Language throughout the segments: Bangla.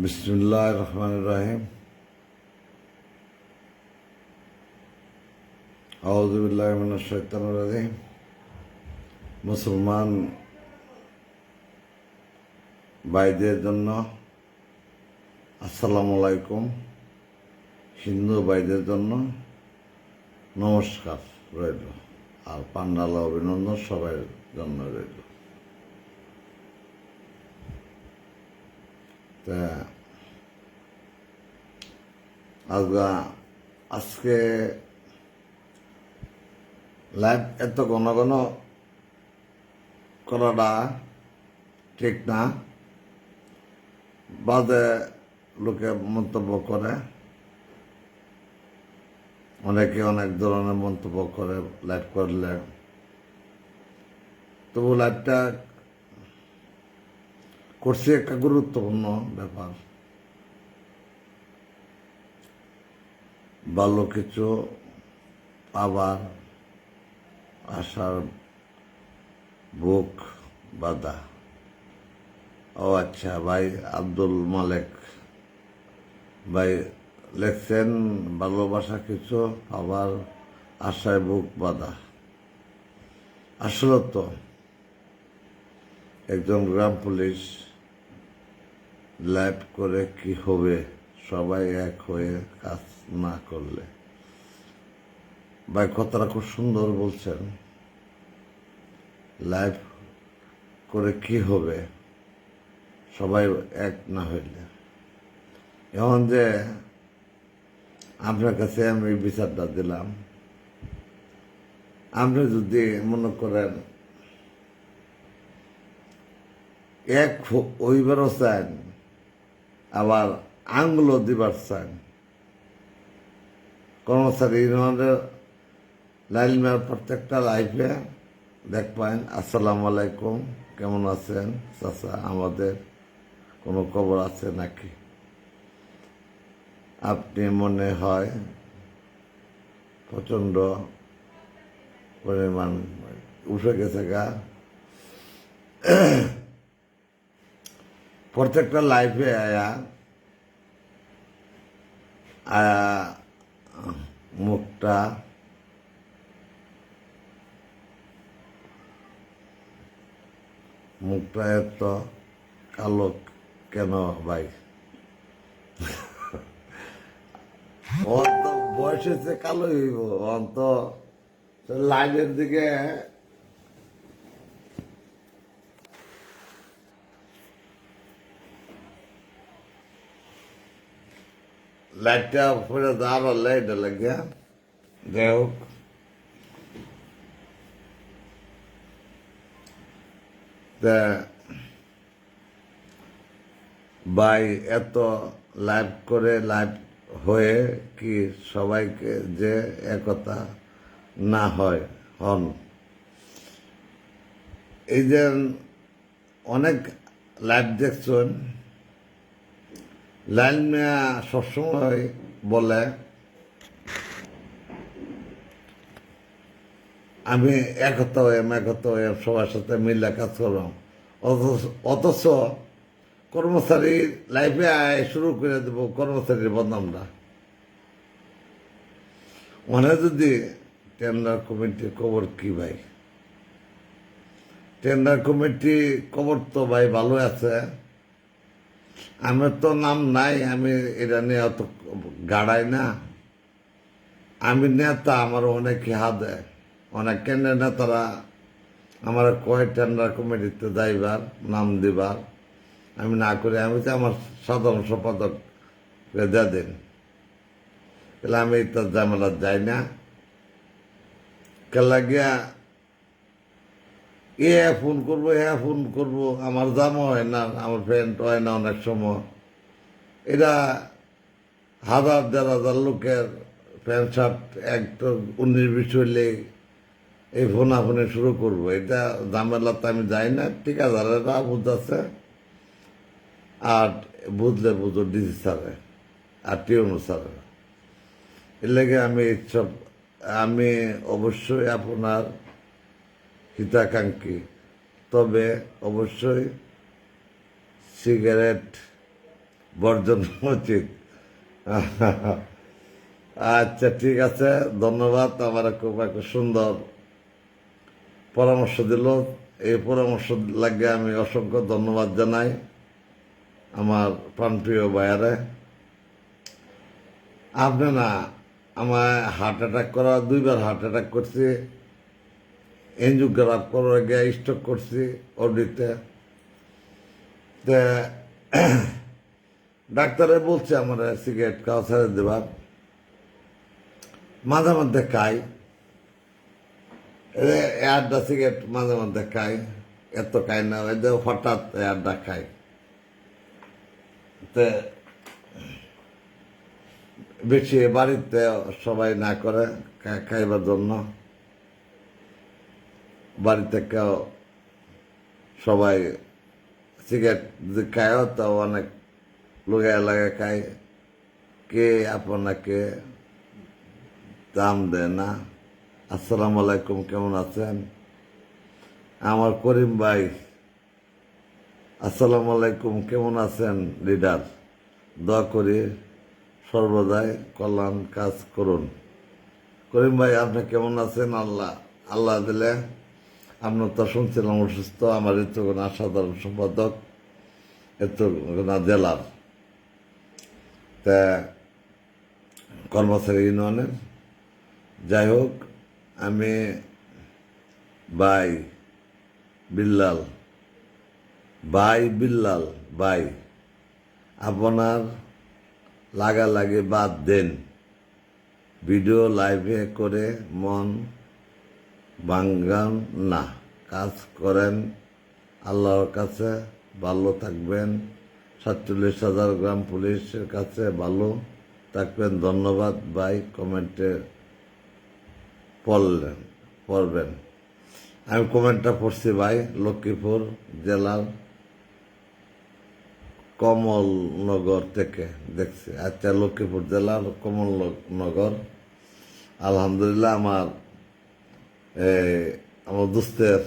বিসমিল্লাহির রহমানির রহিম। আউযু বিল্লাহি মিনাশ শাইতানির রাজিম। মুসলমান ভাইদের জন্য আসসালামু আলাইকুম, হিন্দু ভাইদের জন্য নমস্কার রইল, আর পান্ডালা অভিনন্দন সবাই জন্য রইল। তা আজকে লাইভ এত ঘন ঘন করাটা ঠিক না। বাদে লোকে মন্তব্য করে, অনেকে অনেক ধরনের মন্তব্য করে লাইভ করলে। তবু লাইভটা করছি একটা গুরুত্বপূর্ণ ব্যাপার। ভালো কিছু আবার আশার বুক বাঁধা। ও আচ্ছা, ভাই আব্দুল মালেক ভাই লেখছেন, ভালোবাসা কিছু আবার আশায় বুক বাঁধা। আসলে তো একজন গ্রাম পুলিশ লাইভ করে কি হবে, সবাই এক হয়ে কাজ না করলে। ভাই কথাটা খুব সুন্দর বলছেন, লাইভ করে কি হবে সবাই এক না হইলে। এখন যে আপনার কাছে আমি বিচারটা দিলাম, আপনি যদি মনে করেন এক ওইবারও চান, আবার আঙ্গুলও দিবার চান, কর্মচারী ইউনিয়নের লাইলমের প্রত্যেকটা লাইফে দেখবেন আসসালামু আলাইকুম, কেমন আছেন চাচা, আমাদের কোনো খবর আছে নাকি? আপনি মনে হয় প্রচণ্ড পরিমাণ উঠে গেছে গা। প্রত্যেকটা লাইফে আয়া মুখটা এত কালো কেন ভাই? অন্ত বয়স হচ্ছে কালো হইব, অন্ত লাইনের দিকে লাইটটা পরে দাঁড়া লাইট লাগিয়া। যাই হোক, ভাই এত লাইভ করে লাইভ হয়ে কি সবাইকে যে একতা না হয় হন। এই যে অনেক লাইভ দেখছেন, লাইন মিয়া সবসময় বলে আমি একতা হয়ে সবার সাথে মিলে কাজ করলাম। অথচ কর্মচারী লাইফে আয় শুরু করে দেব কর্মচারীর বদনামটা। মনে যদি টেন্ডার কমিটির খবর কি ভাই? টেন্ডার কমিটি খবর তো ভাই ভালো আছে, আমার তো নাম নাই, আমি এটা নিয়ে অত গাড়াই না। আমি নেতা, আমার অনেক হাত দেয়, অনেক কেন্দ্রের নেতারা আমার কয় টেন্ডার কমিটিতে যাইবার নাম দিবার, আমি না করি। আমি তো আমার সাধারণ সম্পাদক দিয়ে দিন, তাহলে আমি তার ঝামেলা যাই না। কেলা গিয়া ফোন করবো, আমার জামা হয় না, আমার প্যান্ট হয় না। অনেক সময় এরা 1000-1500 লোকের প্যান্ট শার্ট একটা 19-20 হইলে এই ফোনাফোনে শুরু করবো, এটা ঝামেলাতে আমি যাই না। ঠিক আছে, এরা বুঝতেছে, আর বুঝলে বুঝো ডিসি স্যারে আর টিউনো স্যারে। এর লেগে আমি অবশ্যই আপনার হিতাকাঙ্ক্ষী, তবে অবশ্যই সিগারেট বর্জন উচিত। আচ্ছা, ঠিক আছে, ধন্যবাদ। আমার খুব একটা সুন্দর পরামর্শ দিল। এই পরামর্শ লাগে আমি অসংখ্য ধন্যবাদ জানাই আমার প্রাণপ্রিয় ভাইয়ারে। আপনি না, আমার হার্ট অ্যাটাক করা, 2বার হার্ট অ্যাটাক করছি, এনজিওগ্রাফ করার আগে স্ট্রোক করছি ওডিতে। ডাক্তারে বলছে আমার সিগারেট খাওয়া ছেড়ে দেবার। মাঝে মধ্যে খাই, 1-8টা সিগারেট মাঝে মধ্যে খাই, এত খাই না, ওই যে হঠাৎ 1-8টা খাই। তে বেশি বাড়িতে সবাই না করে খাইবার জন্য, বাড়িতে কেউ সবাই সিগারেট যদি খায়ও তো অনেক লোকে লাগে খায়, কে আপনাকে দাম দেয় না। আসসালামু আলাইকুম, কেমন আছেন আমার করিম ভাই? আসসালামু আলাইকুম, কেমন আছেন লিডার? দোয়া করি সর্বদাই কল্যাণ কাজ করুন। করিম ভাই, আপনি কেমন আছেন? আল্লাহ আল্লাহ দিলে। আপনার তো শুনছিলাম অসুস্থ। আমার এতগুনা সাধারণ সম্পাদক এতগুনা জেলার তা কর্মচারী ইউনিয়নের। যাই হোক, আমি ভাই বিল্লাল ভাই, আপনার লাগালাগি বাদ দেন। ভিডিও লাইভে করে মন ভাঙ্গান না, কাজ করেন। আল্লাহর কাছে ভালো থাকবেন। 47,000 গ্রাম পুলিশের কাছে ভালো থাকবেন। ধন্যবাদ ভাই। কমেন্টে পড়বেন। আমি কমেন্টটা পড়ছি ভাই, লক্ষ্মীপুর জেলার কমলনগর থেকে দেখছি। আচ্ছা, লক্ষ্মীপুর জেলার কমলনগর। আলহামদুলিল্লাহ, আমার দোস্তের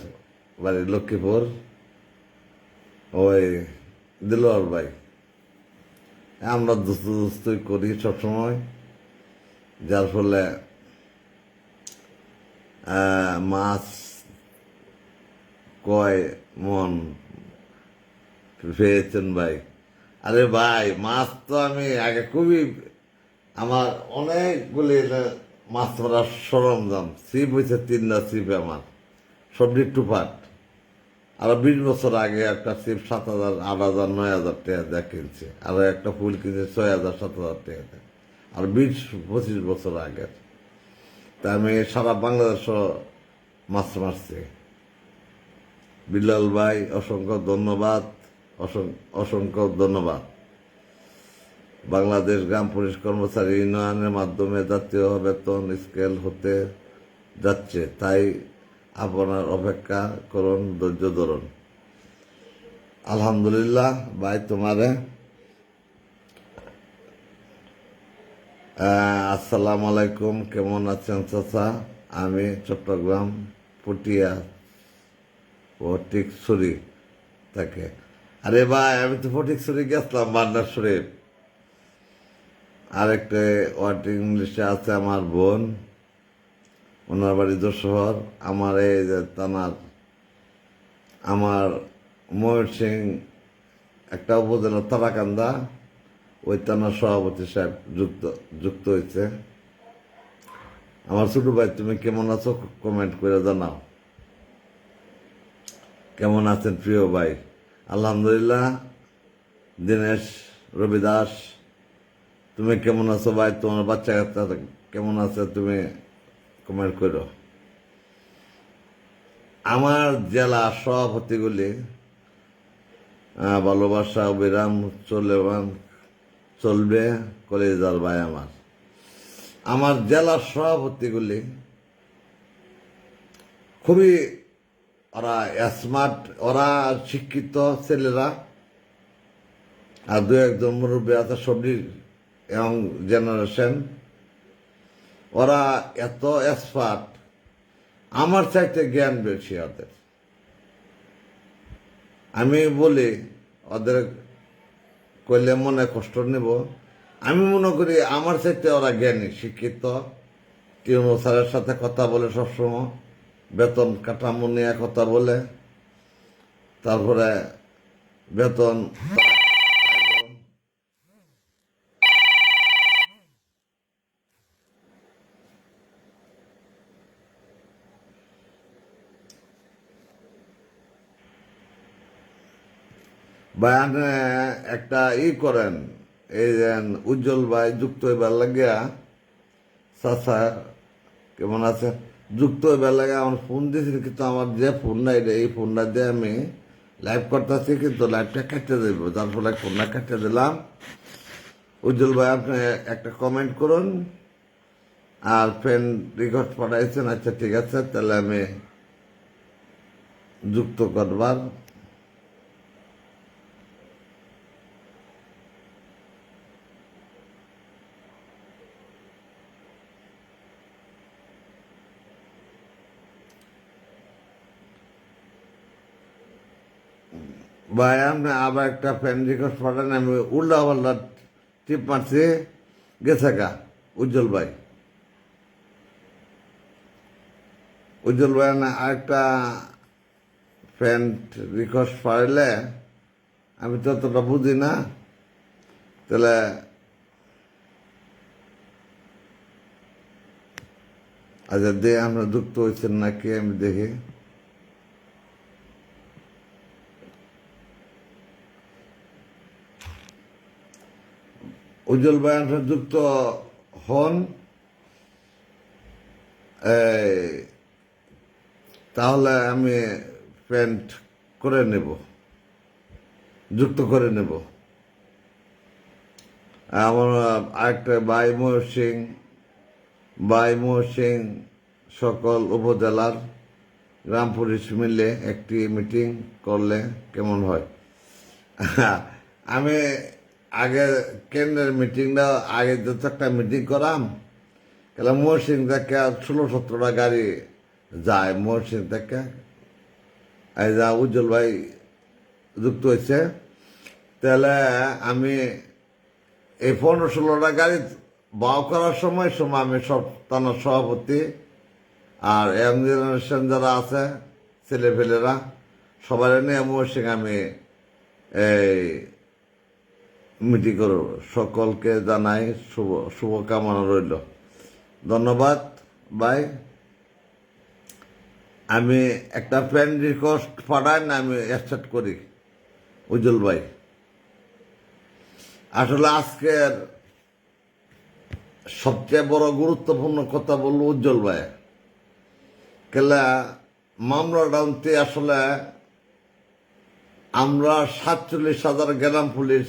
বাড়ি লক্ষ্মীপুর, ওই দিলওয়ার ভাই। আমরা দোস্তি করি সবসময়, যার ফলে মাছ কয় মন পেয়েছেন ভাই? আরে ভাই, মাছ তো আমি আগে খুবই, আমার অনেকগুলি মাছ ধরার সরঞ্জাম, ছিপ হয়েছে 3টা ছিপ আমার, সবজি টুপাট। আর 20 বছর আগে একটা ছিপ 7,000, 8,000, 9,000 টাকা দিয়ে কিনছে। আর একটা ফুল কিনছে 6,000, 7,000 টাকা দিয়ে। আর 20-25 বছর আগের। তা আমি সারা বাংলাদেশ মাছ মারছি। বিল্লাল ভাই, অসংখ্য ধন্যবাদ, অসংখ্য ধন্যবাদ। বাংলাদেশ গ্রাম পুলিশ কর্মচারী ইউনিয়নের মাধ্যমে জাতীয় বেতন স্কেল হতে যাচ্ছে, তাই আপনার অপেক্ষা করুন, ধৈর্য ধরুন। আলহামদুলিল্লাহ ভাই, তোমারে আসসালামু আলাইকুম, কেমন আছেন চাচা? আমি চট্টগ্রাম পটিয়া ফটিকছড়ি থেকে। আরে ভাই, আমি তো ফটিকছড়ি গেছিলাম, বান্নার শরীফ। আরেকটা ওয়াটিং লিস্টে আছে আমার বোন, ওনার বাড়ি যশোর। আমার এই যে থানার, আমার ময়ূরসিং একটা উপজেলা তারাকান্দা, ওই থানার সভাপতি সাহেব যুক্ত হয়েছে। আমার ছোট ভাই, তুমি কেমন আছো? কমেন্ট করে জানাও। কেমন আছেন প্রিয় ভাই? আলহামদুলিল্লাহ। দীনেশ রবি দাস, তুমি কেমন আছো ভাই? তোমার বাচ্চা কাচ্চা কেমন আছে? তুমি কমেন্ট করো। আমার জেলা সভাপতিগুলি ভালোবাসা অবিরাম চলবে কলেজার ভাই আমার। আমার জেলার সভাপতিগুলি খুবই, ওরা স্মার্ট, ওরা শিক্ষিত ছেলেরা। আর 2-1 জন মুরব্বী আছে, সবজি এবং জেনারেশন। ওরা এত এক্সপার্ট, আমার চাইতে জ্ঞান বেশি ওদের। আমি বলি ওদের করলে মনে কষ্ট নেব। আমি মনে করি আমার চাইতে ওরা জ্ঞানী শিক্ষিত। টিউনো স্যারের সাথে কথা বলে সবসময়, বেতন কাঠামো নিয়ে কথা বলে, তারপরে বেতন বায়ানে একটা করেন, এই যে উজ্জ্বল ভাই যুক্ত হইবার লাগিয়া, চাচা কেমন আছে, যুক্ত হইবার লাগে আমার ফোন দিয়েছিল, কিন্তু আমার যে ফোন নাই রে, এই ফোনটা দিয়ে আমি লাইভ করতেছি, কিন্তু লাইভটা কেটে দেব, যার ফলে ফোনটা কেটে দিলাম। উজ্জ্বল ভাই আপনি একটা কমেন্ট করুন, আর ফ্রেন্ড রিকোয়েস্ট পাঠাইছেন, আচ্ছা ঠিক আছে, তাহলে আমি যুক্ত করবার। ভাই আপনি আবার একটা ফ্রেন্ড রিকোয়েস্ট পাঠান, আমি উল্টা পাল্টা টিপ মারছি, গেছে গা। উজ্জ্বল ভাই, উজ্জ্বল ভাই না আরেকটা ফ্রেন্ড রিকোয়েস্ট পাঠাইলে, আমি তো অতটা বুঝি না, তাহলে আচ্ছা দিয়ে আপনার যুক্ত হয়েছেন নাকি আমি দেখি। উজ্জ্বল ভাই আপনার যুক্ত হন, তাহলে আমি ফ্রেন্ড করে নেব, যুক্ত করে নেব। আমার আরেকটা ময়ূর সিং সকল উপজেলার গ্রাম পুলিশ মিলে একটি মিটিং করলে কেমন হয়? আমি আগে কেন্দ্রের মিটিংটা আগে যত একটা মিটিং করাম, তাহলে ময়ূর থেকে 16-17টা গাড়ি যায় ময়ূর থেকে। এই যা উজ্জ্বল ভাই যুক্ত হয়েছে, তাহলে আমি এই 15-16টা গাড়ি বাও করার সময় আমি সব থানার সভাপতি আর ইয়াং জেনারেশন যারা আছে ছেলেপেলেরা সবাই নিয়ে ময়ূর আমি এই মিটিং করব। সকলকে জানাই শুভকামনা রইল। ধন্যবাদ ভাই। আমি একটা ফ্রেন্ড রিকোয়েস্ট পাঠাই না, আমি অ্যাকসেপ্ট করি। উজ্জ্বল ভাই, আসলে আজকের সবচেয়ে বড় গুরুত্বপূর্ণ কথা বলবো উজ্জ্বল ভাই, কেলা মামলাটা আসলে আমরা 47,000 গ্রাম পুলিশ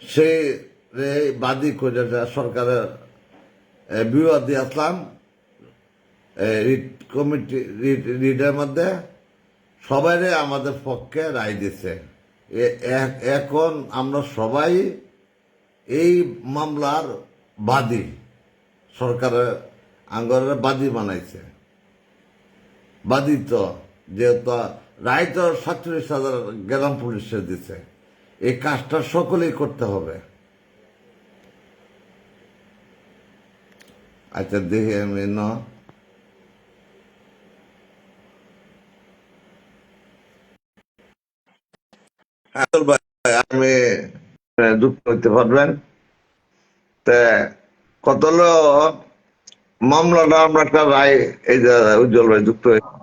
সে বাদী করে সরকারের বিবাদ দিয়ে আসলাম রিটের মধ্যে, সবাই আমাদের পক্ষে রায় দিছে। এখন আমরা সবাই এই মামলার বাদী, সরকারের আঙ্গরের বাদী বানাইছে। বাদী তো যেহেতু রায় তো 47,000 গ্রাম পুলিশে দিছে, এই কাজটা সকলেই করতে হবে। আচ্ছা দেখি আমি আমি যুক্ত হইতে পারবেন। কত হলো মামলাটা, আমরা একটা রায়, এই যে উজ্জ্বল ভাই যুক্ত হয়েছে।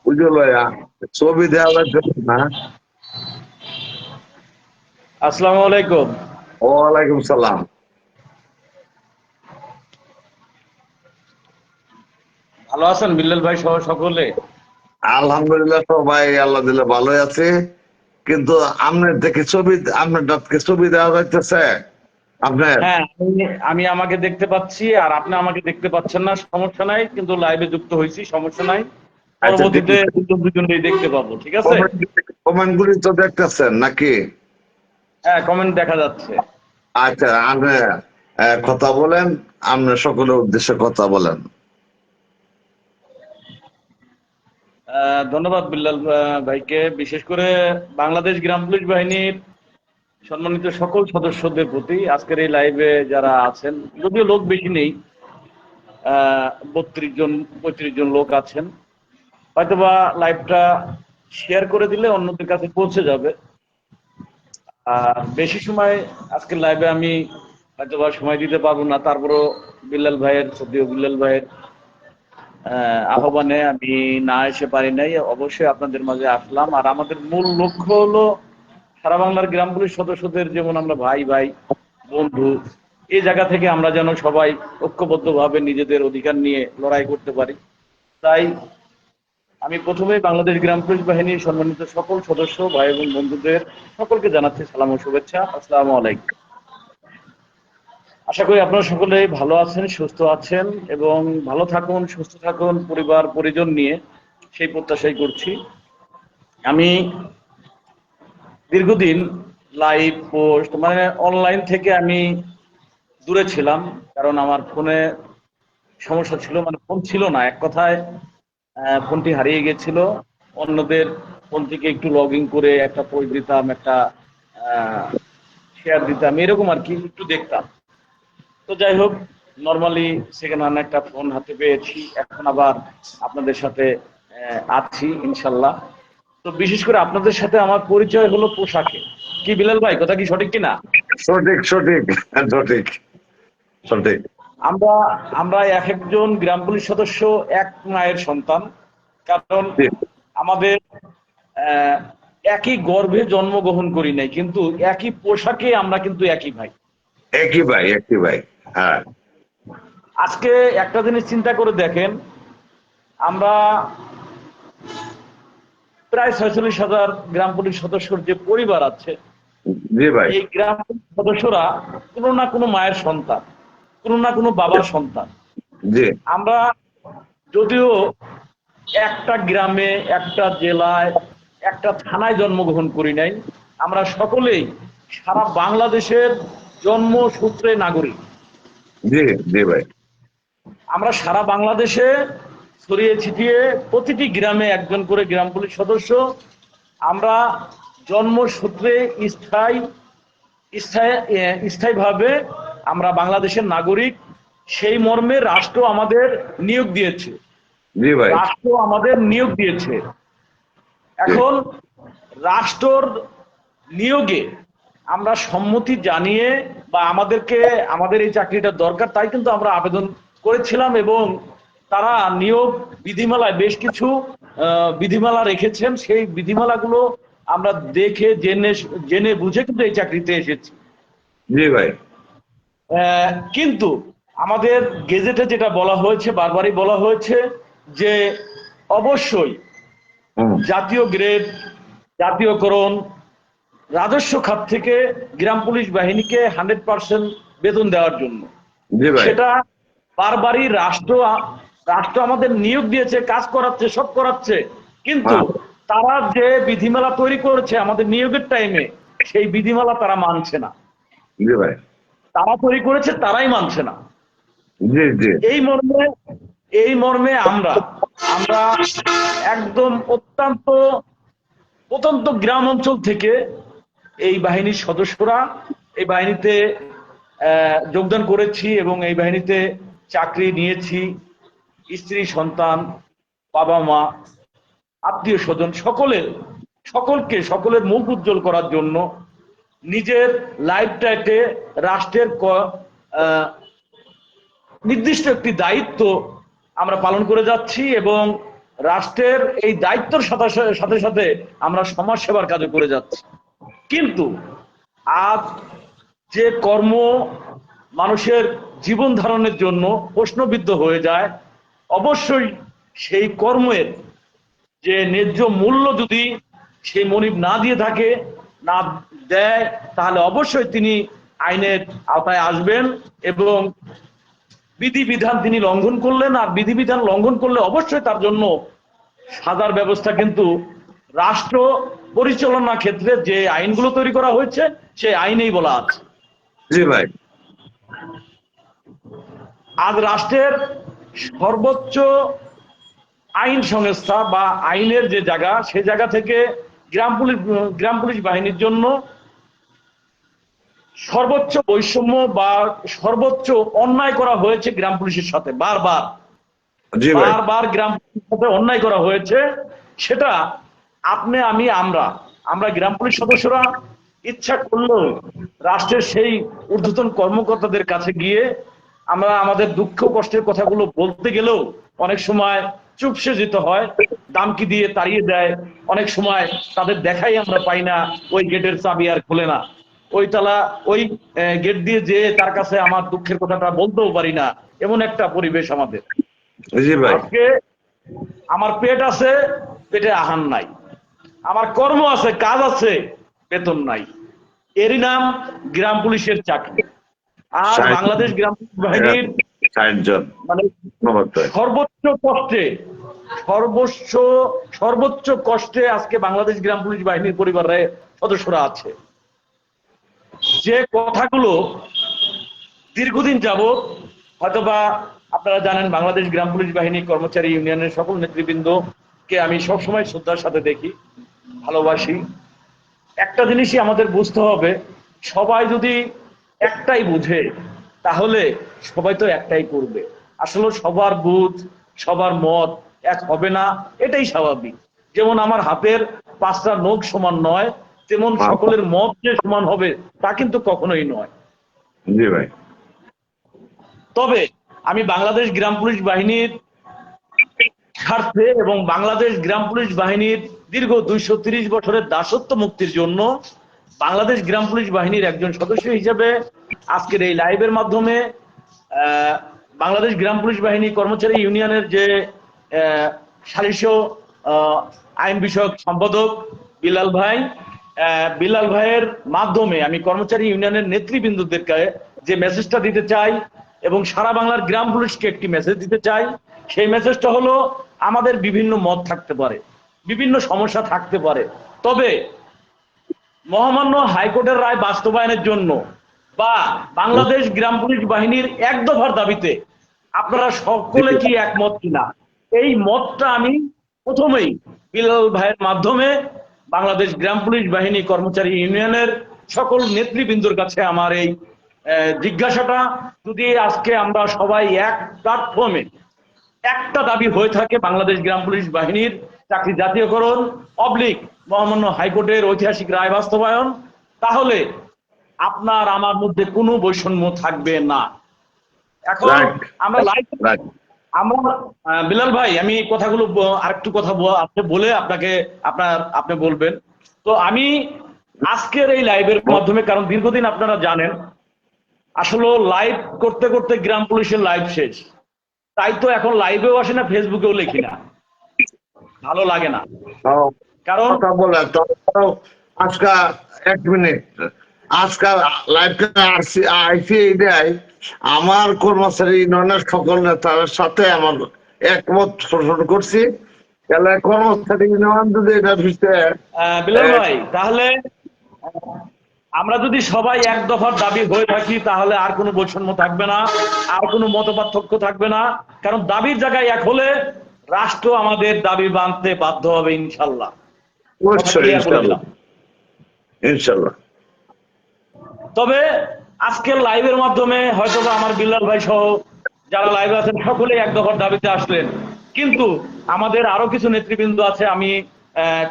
উজ্জ্বল ভাই ছবি দেওয়া যাচ্ছে না। আসসালামু আলাইকুম। ওয়ালাইকুম সালাম। ভালো আছেন বিল্লাল ভাই সহ সকলে? আলহামদুলিল্লাহ সবাই আল্লাহ দিলে ভালোই আছে, কিন্তু আপনার দেখে ছবি, আপনার ছবি দেওয়া যাইতেছে আপনার। হ্যাঁ, আমি আমাকে দেখতে পাচ্ছি আর আপনি আমাকে দেখতে পাচ্ছেন না, সমস্যা নাই, কিন্তু লাইভে যুক্ত হয়েছি, সমস্যা নাই। আচ্ছা ঠিক পরবর্তীতে আছে, দুজনেই দেখতে পাবো, ঠিক আছে? কমেন্ট গুলি তো দেখতেছেন নাকি? হ্যাঁ, কমেন্ট দেখা যাচ্ছে। আচ্ছা আপনি কথা বলেন, আপনার সকলের উদ্দেশ্যে কথা বলেন। ধন্যবাদ বিল্লাল ভাইকে, বিশেষ করে বাংলাদেশ গ্রাম পুলিশ বাহিনীর সম্মানিত সকল সদস্যদের প্রতি আজকের এই লাইভে যারা আছেন, যদিও লোক বেশি নেই, 32 জন 35 জন লোক আছেন, হয়তোবা লাইভটা শেয়ার করে দিলে অন্যদের কাছে পৌঁছে যাবে। আর বেশি সময় আজকের লাইভে আমি হয়তোবা সময় দিতে পারবো না, তারপরও বিল্লাল ভাইয়ের আহ্বানে আমি না এসে পারি নাই, অবশ্যই আপনাদের মাঝে আসলাম। আর আমাদের মূল লক্ষ্য হলো সারা বাংলার গ্রাম পুলিশ সদস্যদের যেমন আমরা ভাই ভাই বন্ধু, এই জায়গা থেকে আমরা যেন সবাই ঐক্যবদ্ধভাবে নিজেদের অধিকার নিয়ে লড়াই করতে পারি। তাই আমি প্রথমে বাংলাদেশ গ্রাম পুলিশ বাহিনীর সম্মানিত সকল সদস্য ভাই এবং বন্ধুদের সকলকে জানাচ্ছি সালাম ও শুভেচ্ছা। আসসালামু আলাইকুম। আশা করি আপনারা সকলে ভালো আছেন, সুস্থ আছেন এবং ভালো থাকুন, সুস্থ থাকুন পরিবার পরিজন নিয়ে, সেই প্রত্যাশাই করছি। আমি দীর্ঘদিন লাইভ পোস্ট মানে অনলাইন থেকে আমি দূরে ছিলাম, কারণ আমার ফোনে সমস্যা ছিল, মানে ফোন ছিল না, এক কথায় ফোনটি হারিয়ে গেছিল। অন্যদের ফোন থেকে একটু লগ ইন করে একটা পোস্ট দিতাম, একটা শেয়ার দিতাম, এরকম আর কি, একটু দেখতাম। তো যাই হোক, নর্মালি সেকেন্ড হ্যান্ড একটা ফোন হাতে পেয়েছি, এখন আবার আপনাদের সাথে আছি ইনশাল্লাহ। তো বিশেষ করে আপনাদের সাথে আমার পরিচয় হলো পোশাকে। কি বিলাল ভাই, কথা কি সঠিক কিনা? সঠিক সঠিক সঠিক সঠিক। আমরা আমরা এক একজন গ্রাম পুলিশ সদস্য এক মায়ের সন্তান, কারণ আমাদের আহ, একই গর্ভে জন্মগ্রহণ করি নাই, কিন্তু একই পোশাকে আমরা কিন্তু একই ভাই। একই ভাই, একই ভাই। হ্যাঁ, আজকে একটা জিনিস চিন্তা করে দেখেন, আমরা প্রায় 46,000 গ্রাম পুলিশ সদস্যর যে পরিবার আছে, জি ভাই। এই গ্রাম পুলিশ সদস্যরা কোনো না কোনো মায়ের সন্তান, কোনো না কোনো বাবার সন্তান। জি আমরা যদিও একটা গ্রামে, একটা জেলায়, একটা থানায় জন্মগ্রহণ করি নাই, আমরা সকলেই সারা বাংলাদেশের জন্মসূত্রে নাগরিক। জি জি ভাই। আমরা সারা বাংলাদেশে ছড়িয়ে ছিটিয়ে প্রতিটি গ্রামে একজন করে গ্রাম পুলিশ সদস্য। আমরা জন্মসূত্রে স্থায়ী স্থায়ী স্থায়ীভাবে আমরা বাংলাদেশের নাগরিক। সেই মর্মে রাষ্ট্র আমাদের নিয়োগ দিয়েছে, জি ভাই। রাষ্ট্র আমাদের নিয়োগ দিয়েছে। এখন রাষ্ট্রর নিয়োগে আমরা সম্মতি জানিয়ে বা আমাদের এই চাকরিটা দরকার, তাই কিন্তু আমরা আবেদন করেছিলাম, এবং তারা নিয়োগ বিধিমালায় বেশ কিছু বিধিমালা রেখেছেন। সেই বিধিমালাগুলো আমরা দেখে জেনে জেনে বুঝে কিন্তু এই চাকরিতে এসেছি। জি ভাই। কিন্তু আমাদের গেজেটে যেটা বলা হয়েছে, বারবারই বলা হয়েছে যে অবশ্যই জাতীয় গ্রেড, জাতীয়করণ, রাজস্ব খাত থেকে গ্রাম পুলিশ বাহিনীকে 100% বেতন দেওয়ার জন্য। জি ভাই। সেটা বারবারই রাষ্ট্র আমাদের নিয়োগ দিয়েছে, কাজ করাচ্ছে, সব করাচ্ছে, কিন্তু তারা যে বিধিমালা তৈরি করেছে আমাদের নিয়োগের টাইমে, সেই বিধিমালা তারা মানছে না। জি ভাই। তারা তৈরি করেছে, তারাই মানছে না। জি জি। এই মর্মে আমরা আমরা একদম অত্যন্ত প্রত্যন্ত গ্রাম অঞ্চল থেকে এই বাহিনীর সদস্যরা এই বাহিনীতে যোগদান করেছি এবং এই বাহিনীতে চাকরি নিয়েছি। স্ত্রী, সন্তান, বাবা মা, আত্মীয় স্বজন সকলের মুখ উজ্জ্বল করার জন্য নিজের লাইফটাকে রাষ্ট্রের নির্দিষ্ট একটি দায়িত্ব আমরা পালন করে যাচ্ছি, এবং রাষ্ট্রের এই দায়িত্বের সাথে সাথে আমরা সমাজ সেবার কাজও করে যাচ্ছি। কিন্তু আজ যে কর্ম মানুষের জীবন ধারণের জন্য প্রশ্নবিদ্ধ হয়ে যায়, অবশ্যই সেই কর্মের যে ন্যায্য মূল্য যদি সেই মনিব না দিয়ে থাকে, না দেয়, তাহলে অবশ্যই তিনি আইনের আওতায় আসবেন এবং বিধিবিধান তিনি লঙ্ঘন করলেন। আর বিধিবিধান লঙ্ঘন করলে অবশ্যই তার জন্য সাজার ব্যবস্থা কিন্তু রাষ্ট্র পরিচালনা ক্ষেত্রে যে আইনগুলো তৈরি করা হয়েছে সেই আইনেই বলা আছে। জি ভাই। আজ রাষ্ট্রের সর্বোচ্চ আইন সংস্থা বা আইনের যে জায়গা, সে জায়গা থেকে গ্রাম পুলিশ বাহিনীর জন্য সর্বোচ্চ বৈষম্য বা সর্বোচ্চ অন্যায় করা হয়েছে গ্রাম পুলিশের সাথে। বারবার জি ভাই, বারবার গ্রাম পুলিশের সাথে অন্যায় করা হয়েছে। সেটা আপনি আমি আমরা গ্রাম পুলিশ সদস্যরা ইচ্ছা করলেও রাষ্ট্রের সেই ঊর্ধ্বতন কর্মকর্তাদের কাছে গিয়ে আমরা আমাদের দুঃখ কষ্টের কথাগুলো বলতে গেলেও অনেক সময় চুপসে যেতে হয়, দামকি দিয়ে তাড়িয়ে দেয়। অনেক সময় তাদের দেখাই আমরা পাই না, ওই গেটের চাবি আর খোলে না, ওই গেট দিয়ে যে তার কাছে আমার দুঃখের কথাটা বলতেও পারি না, এমন একটা পরিবেশ আমাদের। জি ভাই, আজকে আমার পেট আছে, পেটে আহার নাই, আমার কর্ম আছে, কাজ আছে, বেতন নাই। এরই নাম গ্রাম পুলিশের চাকরি। আর ষাট- বাংলাদেশ গ্রাম পুলিশ বাহিনীর 60 জন মানে কর্মকর্তা। সর্বোচ্চ কষ্টে আজকে বাংলাদেশ গ্রাম পুলিশ বাহিনীর পরিবারের সদস্যরা আছে। যে কথাগুলো দীর্ঘদিন যাবৎ হয়তোবা আপনারা জানেন, বাংলাদেশ গ্রাম পুলিশ বাহিনী কর্মচারী ইউনিয়নের সকল নেতৃবৃন্দকে আমি সবসময় শ্রদ্ধার সাথে দেখি, ভালোবাসি। একটা জিনিসই আমাদের বুঝতে হবে, সবাই যদি একটাই বুঝে তাহলে সবাই তো একটাই করবে। আসলে সবার বুঝ, সবার মত এক হবে না, এটাই স্বাভাবিক। যেমন আমার হাতের 5টা নখ সমান নয়, তেমন সকলের মত যে সমান হবে তা কিন্তু কখনোই নয়। জি ভাই, তবে আমি বাংলাদেশ গ্রাম পুলিশ বাহিনীর স্বার্থে এবং বাংলাদেশ গ্রাম পুলিশ বাহিনীর দীর্ঘ 230 বছরের দাসত্ব মুক্তির জন্য বাংলাদেশ গ্রাম পুলিশ বাহিনীর একজন সদস্য হিসেবে আজকের এই লাইভের মাধ্যমে বাংলাদেশ গ্রাম পুলিশ বাহিনী কর্মচারী ইউনিয়নের যে সালিশি আইন বিষয়ক সম্পাদক বিলাল ভাইয়ের মাধ্যমে আমি কর্মচারী ইউনিয়নের নেতৃবৃন্দদেরকে যে মেসেজটা দিতে চাই এবং সারা বাংলার গ্রাম পুলিশকে একটি মেসেজ দিতে চাই, সেই মেসেজটা হলো, আমাদের বিভিন্ন মত থাকতে পারে, বিভিন্ন সমস্যা থাকতে পারে, তবে মহামান্য হাইকোর্টের রায় বাস্তবায়নের জন্য বা বাংলাদেশ গ্রাম পুলিশ বাহিনীর এক দফার দাবিতে আপনারা সকলে কি একমত কিনা, এই মতটা আমি প্রথমেই বিলাল ভাইয়ের মাধ্যমে বাংলাদেশ গ্রাম পুলিশ বাহিনী কর্মচারী ইউনিয়নের সকল নেতৃবৃন্দর কাছে আমার এই জিজ্ঞাসাটা, যদি আজকে আমরা সবাই এক প্ল্যাটফর্মে একটা দাবি হয়ে থাকে, বাংলাদেশ গ্রাম পুলিশ বাহিনীর চাকরি জাতীয়করণ অবলিক মহামান্য হাইকোর্টের ঐতিহাসিক রায় বাস্তবায়ন, তাহলে আপনার আমার মধ্যে কোনো বৈষম্য থাকবে না। এখন আমরা আমরা বিলাল ভাই, আমি কথাগুলো আরেকটু কথা আপনি বলে আপনি বলবেন। তো আমি আজকের এই লাইভের মাধ্যমে, কারণ দীর্ঘদিন আপনারা জানেন আসলে লাইভ করতে করতে গ্রাম পুলিশের লাইভ শেষ, তাই তো এখন লাইভেও আসে না, ফেসবুকেও লিখি না, ভালো লাগে না। কারণ কথা বলে আজকে 1 মিনিট, আজকাল লাইভে আইসি দেয় আমার কর্মচারী ইউনিয়নের সকল নেতার সাথে আমার একমত পোষণ করছি। তাহলে কর্মচারী ইউনিয়ন যদি এটা বিষয়ে বিলাল ভাই, তাহলে আমরা যদি সবাই এক দফার দাবি হয়ে থাকি তাহলে আর কোনো বৈষম্য থাকবে না, আর কোনো মতপার্থক্য থাকবে না। কারণ দাবির জায়গায় এক হলে রাষ্ট্র আমাদের দাবি মানতে বাধ্য হবে ইনশাল্লাহ। অবশ্যই, ইনশাল্লাহ। তবে আজকের লাইভের মাধ্যমে হয়তো আমার বিলাল ভাই সহ যারা লাইভে আছেন সকলেই এক দফার দাবিতে আসলেন, কিন্তু আমাদের আরো কিছু নেতৃবৃন্দ আছে। আমি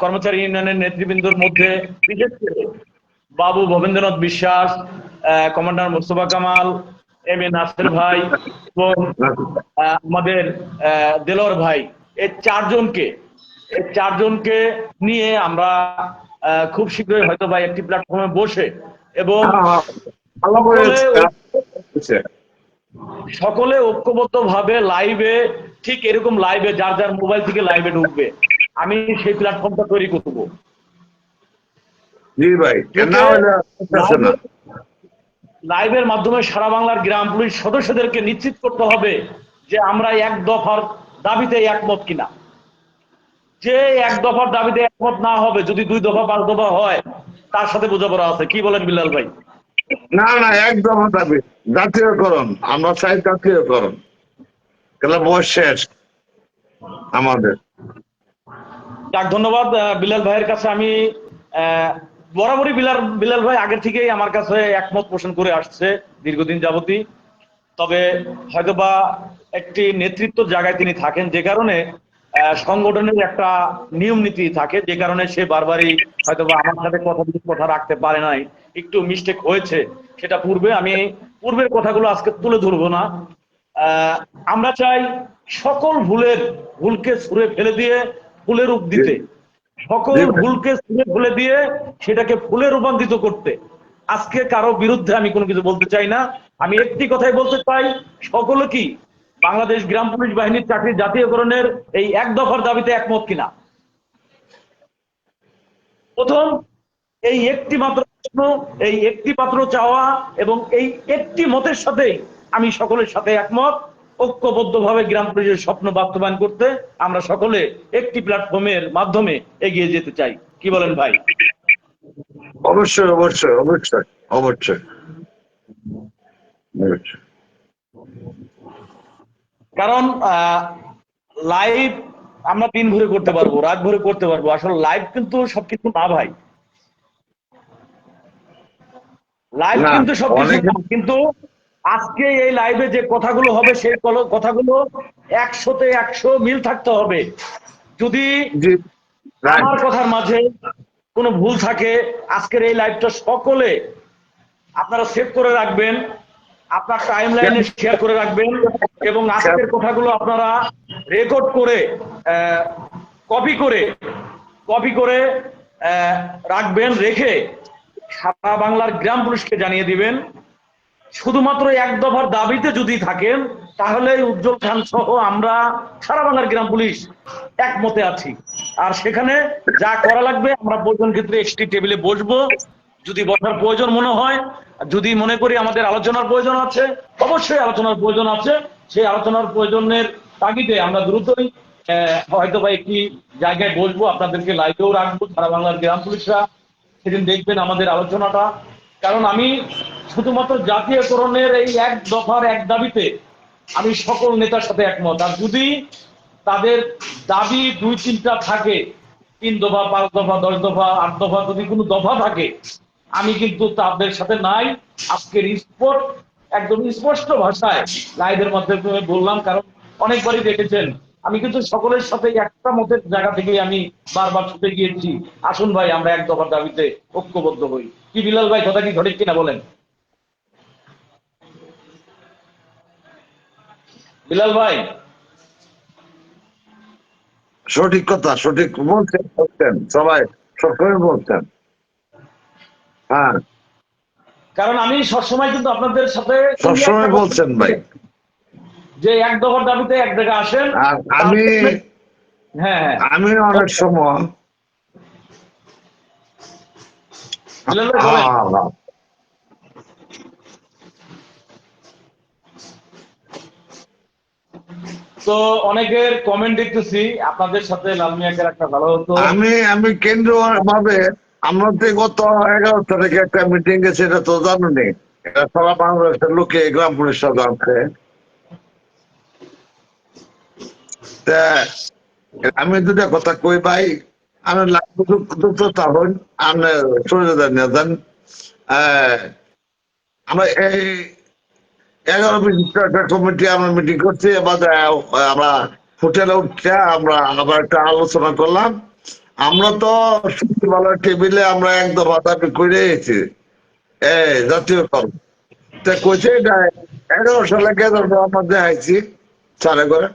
কর্মচারী ইউনিয়নের নেতৃবৃন্দর মধ্যে বিশেষ করে বাবু ভবেন্দ্রনাথ বিশ্বাস, commander Mostafa Kamal, M A Nasir ভাই এবং আমাদের দেলোয়ার ভাই, এই চারজনকে নিয়ে আমরা খুব শীঘ্রই হয়তো বা একটি প্ল্যাটফর্মে বসে এবং সকলে ঐক্যবদ্ধ ভাবে লাইভে, ঠিক এরকম লাইভে যার যার মোবাইল থেকে লাইভে ঢুকবে, আমি সেই প্ল্যাটফর্মটা তৈরি করবো। জি ভাই, লাইভের মাধ্যমে সারা বাংলার গ্রাম পুলিশ সদস্যদেরকে নিশ্চিত করতে হবে যে আমরা এক দফার দাবিতে একমত কিনা। যে এক দফার দাবিতে একমত না হবে, যদি 2 দফা 5 দফা হয়, তার সাথে বোঝাপড়া আছে। কি বলেন বিলাল ভাই? না না, একদম দাবি জাতীয়করণ, আমরা চাই জাতীয়করণ। বয়স শেষ, আমাদের। যাক, ধন্যবাদ বিলাল ভাইয়ের কাছে। আমি বরাবরই বিলাল ভাই আগের থেকেই আমার কাছে একমত পোষণ করে আসছে দীর্ঘদিন যাবতই। তবে হয়তোবা একটি নেতৃত্ব জায়গায় তিনি থাকেন, যে কারণে সংগঠনের একটা নিয়ম নীতি থাকে, যে কারণে সে বারবারই হয়তোবা আমার সাথে কথা রাখতে পারে নাই, একটু মিস্টেক হয়েছে। সেটা আমি পূর্বের কথাগুলো আজকে তুলে ধরবো না। আমরা চাই সকল ভুলকে ছুঁড়ে ফেলে দিয়ে ফুলে রূপ দিতে, সকল জি ভাই। ভুলকে ছুঁড়ে ফেলে দিয়ে সেটাকে ফুলে রূপান্তরিত করতে। আজকে কারো বিরুদ্ধে আমি কোনো কিছু বলতে চাই না। আমি একটি কথাই বলতে চাই, সকলে কি বাংলাদেশ গ্রাম পুলিশ বাহিনীর চাকরি জাতীয়করণের এই এক দফার দাবিতে একমত কিনা? প্রথম, এই একটি মাত্র প্রশ্ন, এই একটি মাত্র চাওয়া এবং এই একটি মতের সাথেই আমি সকলের সাথে একমত। ঐক্যবদ্ধভাবে গ্রাম পুলিশের স্বপ্ন বাস্তবায়ন করতে আমরা সকলে একটি প্ল্যাটফর্মের মাধ্যমে এগিয়ে যেতে চাই। কি বলেন ভাই? অবশ্যই অবশ্যই অবশ্যই অবশ্যই অবশ্যই। কারণ লাইভ আমরা দিন ভরে করতে পারবো, রাত ভরে করতে পারবো, আসলে লাইভ কিন্তু সবকিছু না ভাই। লাইভ না, কিন্তু সবকিছু অনেকে না, কিন্তু আজকে এই লাইভে যে কথাগুলো হবে সেই কথাগুলো 100-তে 100 মিল থাকতে হবে। যদি জি রাইট। আমার কথার মাঝে কোনো ভুল থাকে, আজকের এই লাইভটা সকলে আপনারা সেভ করে রাখবেন, আপনার টাইম লাইনে শেয়ার করে রাখবেন এবং আজকের কথাগুলো আপনারা রেকর্ড করে কপি করে কপি করে রাখবেন, রেখে সারা বাংলার গ্রাম পুলিশকে জানিয়ে দিবেন। শুধুমাত্র এক দফার দাবিতে যদি থাকেন, তাহলে উজ্জ্বল খান সহ আমরা সারা বাংলার গ্রাম পুলিশ একমতে আছি। আর সেখানে যা করা লাগবে আমরা প্রয়োজন ক্ষেত্রে একটি টেবিলে বসবো, যদি বসার প্রয়োজন মনে হয়, যদি মনে করি আমাদের আলোচনার প্রয়োজন আছে, অবশ্যই আলোচনার প্রয়োজন আছে। সেই আলোচনার প্রয়োজনের তাগিদে আমরা দ্রুতই হয়তো বা একটি জায়গায় বসবো, আপনাদেরকে লাইভেও রাখবো। সারা বাংলার গ্রাম পুলিশরা সেদিন দেখবেন আমাদের আলোচনাটা। কারণ আমি শুধুমাত্র জাতীয়করণের এই এক দফার এক দাবিতে আমি সকল নেতার সাথে একমত। আর যদি তাদের দাবি 2-3টা থাকে, 3 দফা, 5 দফা, 10 দফা, 8 দফা, যদি কোনো দফা থাকে, আমি কিন্তু তাদের সাথে নাই। আজকের স্পট একদম স্পষ্ট ভাষায় লাইভের মাধ্যমে বললাম। কারণ অনেকবারই দেখেছেন আমি কিন্তু সকলের সাথে একটা মতের জায়গা থেকে আমি বারবার ছুটে গিয়েছি, আসুন ভাই আমরা এক দফার দাবিতে ঐক্যবদ্ধ হই। কি বিলাল ভাই, কথা কি সঠিক কিনা বলেন? বিলাল ভাই, সঠিক কথা, সঠিক বলছেন সবাই, সবসময় বলছেন। হ্যাঁ, কারণ আমি সবসময় কিন্তু আপনাদের সাথে সবসময় বলছেন ভাই। যে এক দফার দাবিতে এক জায়গায় আসেন। আর আমি হ্যাঁ হ্যাঁ, আমি অনেক সময় বিলাল ভাই বলেন। তো অনেকের কমেন্ট দেখতেছি, আপনাদের সাথে লাল মিয়াকের একটা ভালো হতো। আমি কেন্দ্রীয় ভাবে আমরা তো গত 11 তারিখে একটা মিটিং গেছে, এটা তো জানেনি। এটা সারা বাংলাদেশের লোকে গ্রাম পুলিশরা জানছে। তা আমি দুটা কথা কই ভাই, আমি তখন আমি চলে যান। আমরা এই 11 বিশিষ্ট একটা কমিটি আমরা মিটিং করছি। এবার আমরা হোটেলে উঠছে, আমরা আবার একটা আলোচনা করলাম। আমরা তো সচিবালয় টেবিলে আমরা এক দফা দাবি করে এসেছি জাতীয়করণ। তা কইছে এটা 11 সালে গেজেট আমরা দেখাইছি চারে করে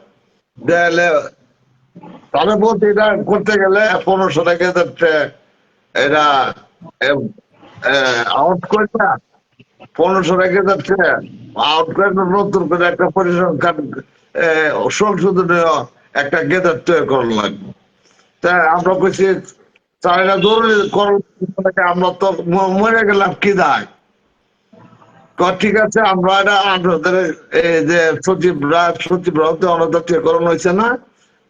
দেয়ালে। তাহলে বলতে এটা করতে গেলে 15 সালে গেজেট এটা আউট করে না, 15 সালে গেজেট আউট করে নতুন করে একটা পরিসংখ্যান সংশোধনীয় একটা গেজেট তৈরি করা লাগবে। তা আমরা কইছি চাইনা জরুরি আমরা তো মরে গেলাম কি দায়। ঠিক আছে, আমরা এটা আপনাদের এই যে সচিবরাও তো অনজাতীয়করণ হয়েছে না,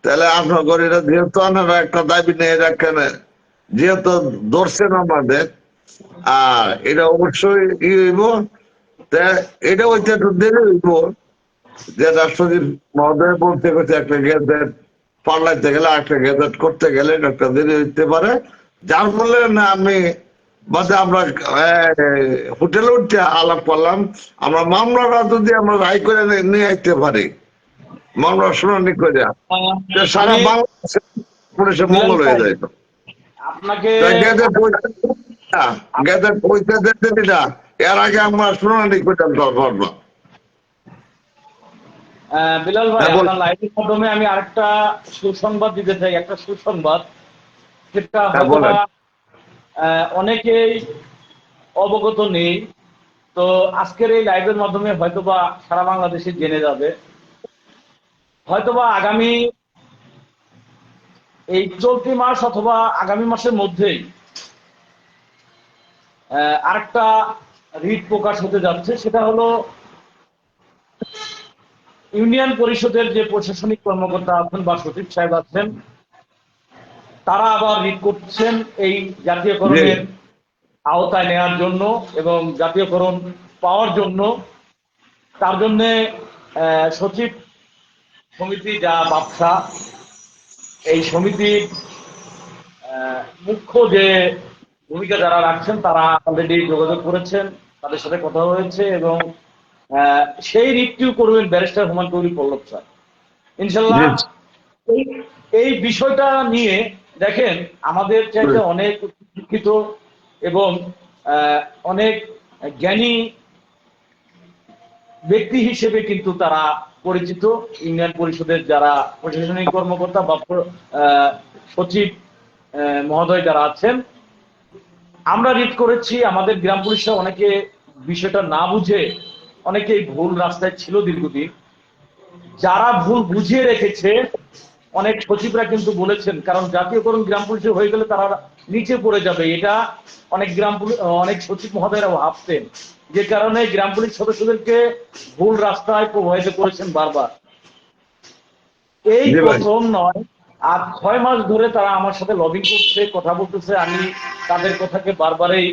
তাহলে আপনার এটা যেহেতু আপনারা একটা দাবি নিয়ে রাখেন, যেহেতু ধরছেন আমাদের, আর এটা অবশ্যই ই হইব। এটা হইতে একটু দেরি হইব, যে রাষ্ট্রপতি মহোদয় বলতে গেছে একটা গেজেট পাল্লাইতে গেলে একটা গেজেট করতে গেলে একটা দেরি হইতে পারে, যার ফলে না আমি বাদে আমরা হোটেলে উঠতে আলাপ করলাম, আমরা মামলাটা যদি আমরা রায় করে নিয়ে আসতে পারি, মামলা শুনানি করে সারা আমি বাংলাদেশে পুলিশের বিলাল মঙ্গল হয়ে ভাই, যায়। আপনাকে গেজেট পয়সা দিতে না, এর আগে আমরা শুনানি করতাম পারবো। বিলাল ভাই, হ্যাঁ, বল। আপনার লাইভের মাধ্যমে আমি আরেকটা সুসংবাদ দিতে চাই, একটা সুসংবাদ, যেটা হ্যাঁ, হয়তো বলেন। অনেকেই অবগত নেই। তো আজকের এই লাইভের মাধ্যমে হয়তোবা সারা বাংলাদেশে জেনে যাবে। হয়তোবা আগামী এই চলতি মাস অথবা আগামী মাসের মধ্যেই আরেকটা রিট প্রকাশ হতে যাচ্ছে। সেটা হলো ইউনিয়ন পরিষদের যে প্রশাসনিক কর্মকর্তা আছেন বা সচিব সাহেব আছেন, তারা আবার রিট করছেন এই জাতীয়করণের আওতায় নেওয়ার জন্য এবং জাতীয়করণ পাওয়ার জন্য। তার জন্যে সচিব সমিতি যা বাপসা, এই সমিতির মুখ্য যে ভূমিকা যারা রাখছেন তারা অলরেডি যোগাযোগ করেছেন, তাদের সাথে কথা হয়েছে এবং সেই রিটটিও করবেন ব্যারিস্টার হুমায়ুন কবির পল্লব স্যার ইনশাল্লাহ। এই বিষয়টা নিয়ে দেখেন, আমাদের চাইতে অনেক শিক্ষিত এবং অনেক জ্ঞানী ব্যক্তি হিসেবে কিন্তু তারা পরিচিত, ইউনিয়ন পরিষদের যারা প্রশাসনিক কর্মকর্তা বা সচিব মহোদয় যারা আছেন। আমরা রিট করেছি, আমাদের গ্রাম পুলিশরা অনেকে বিষয়টা না বুঝে অনেকেই ভুল রাস্তায় ছিল দীর্ঘদিন। যারা ভুল বুঝিয়ে রেখেছে অনেক সচিবরা কিন্তু বলেছেন, কারণ জাতীয়করণ গ্রাম পুলিশে হয়ে গেলে তারা নিচে পড়ে যাবে, এটা অনেক অনেক সচিব মহোদয়রা ভাবতেন, যে কারণে গ্রাম পুলিশ সদস্যদেরকে ভুল রাস্তায় প্রভাবিত করেছেন বারবার। এই প্রথম নয়, আর 6 মাস ধরে তারা আমার সাথে লবিং করছে, কথা বলতেছে। আমি তাদের কথাকে বারবারই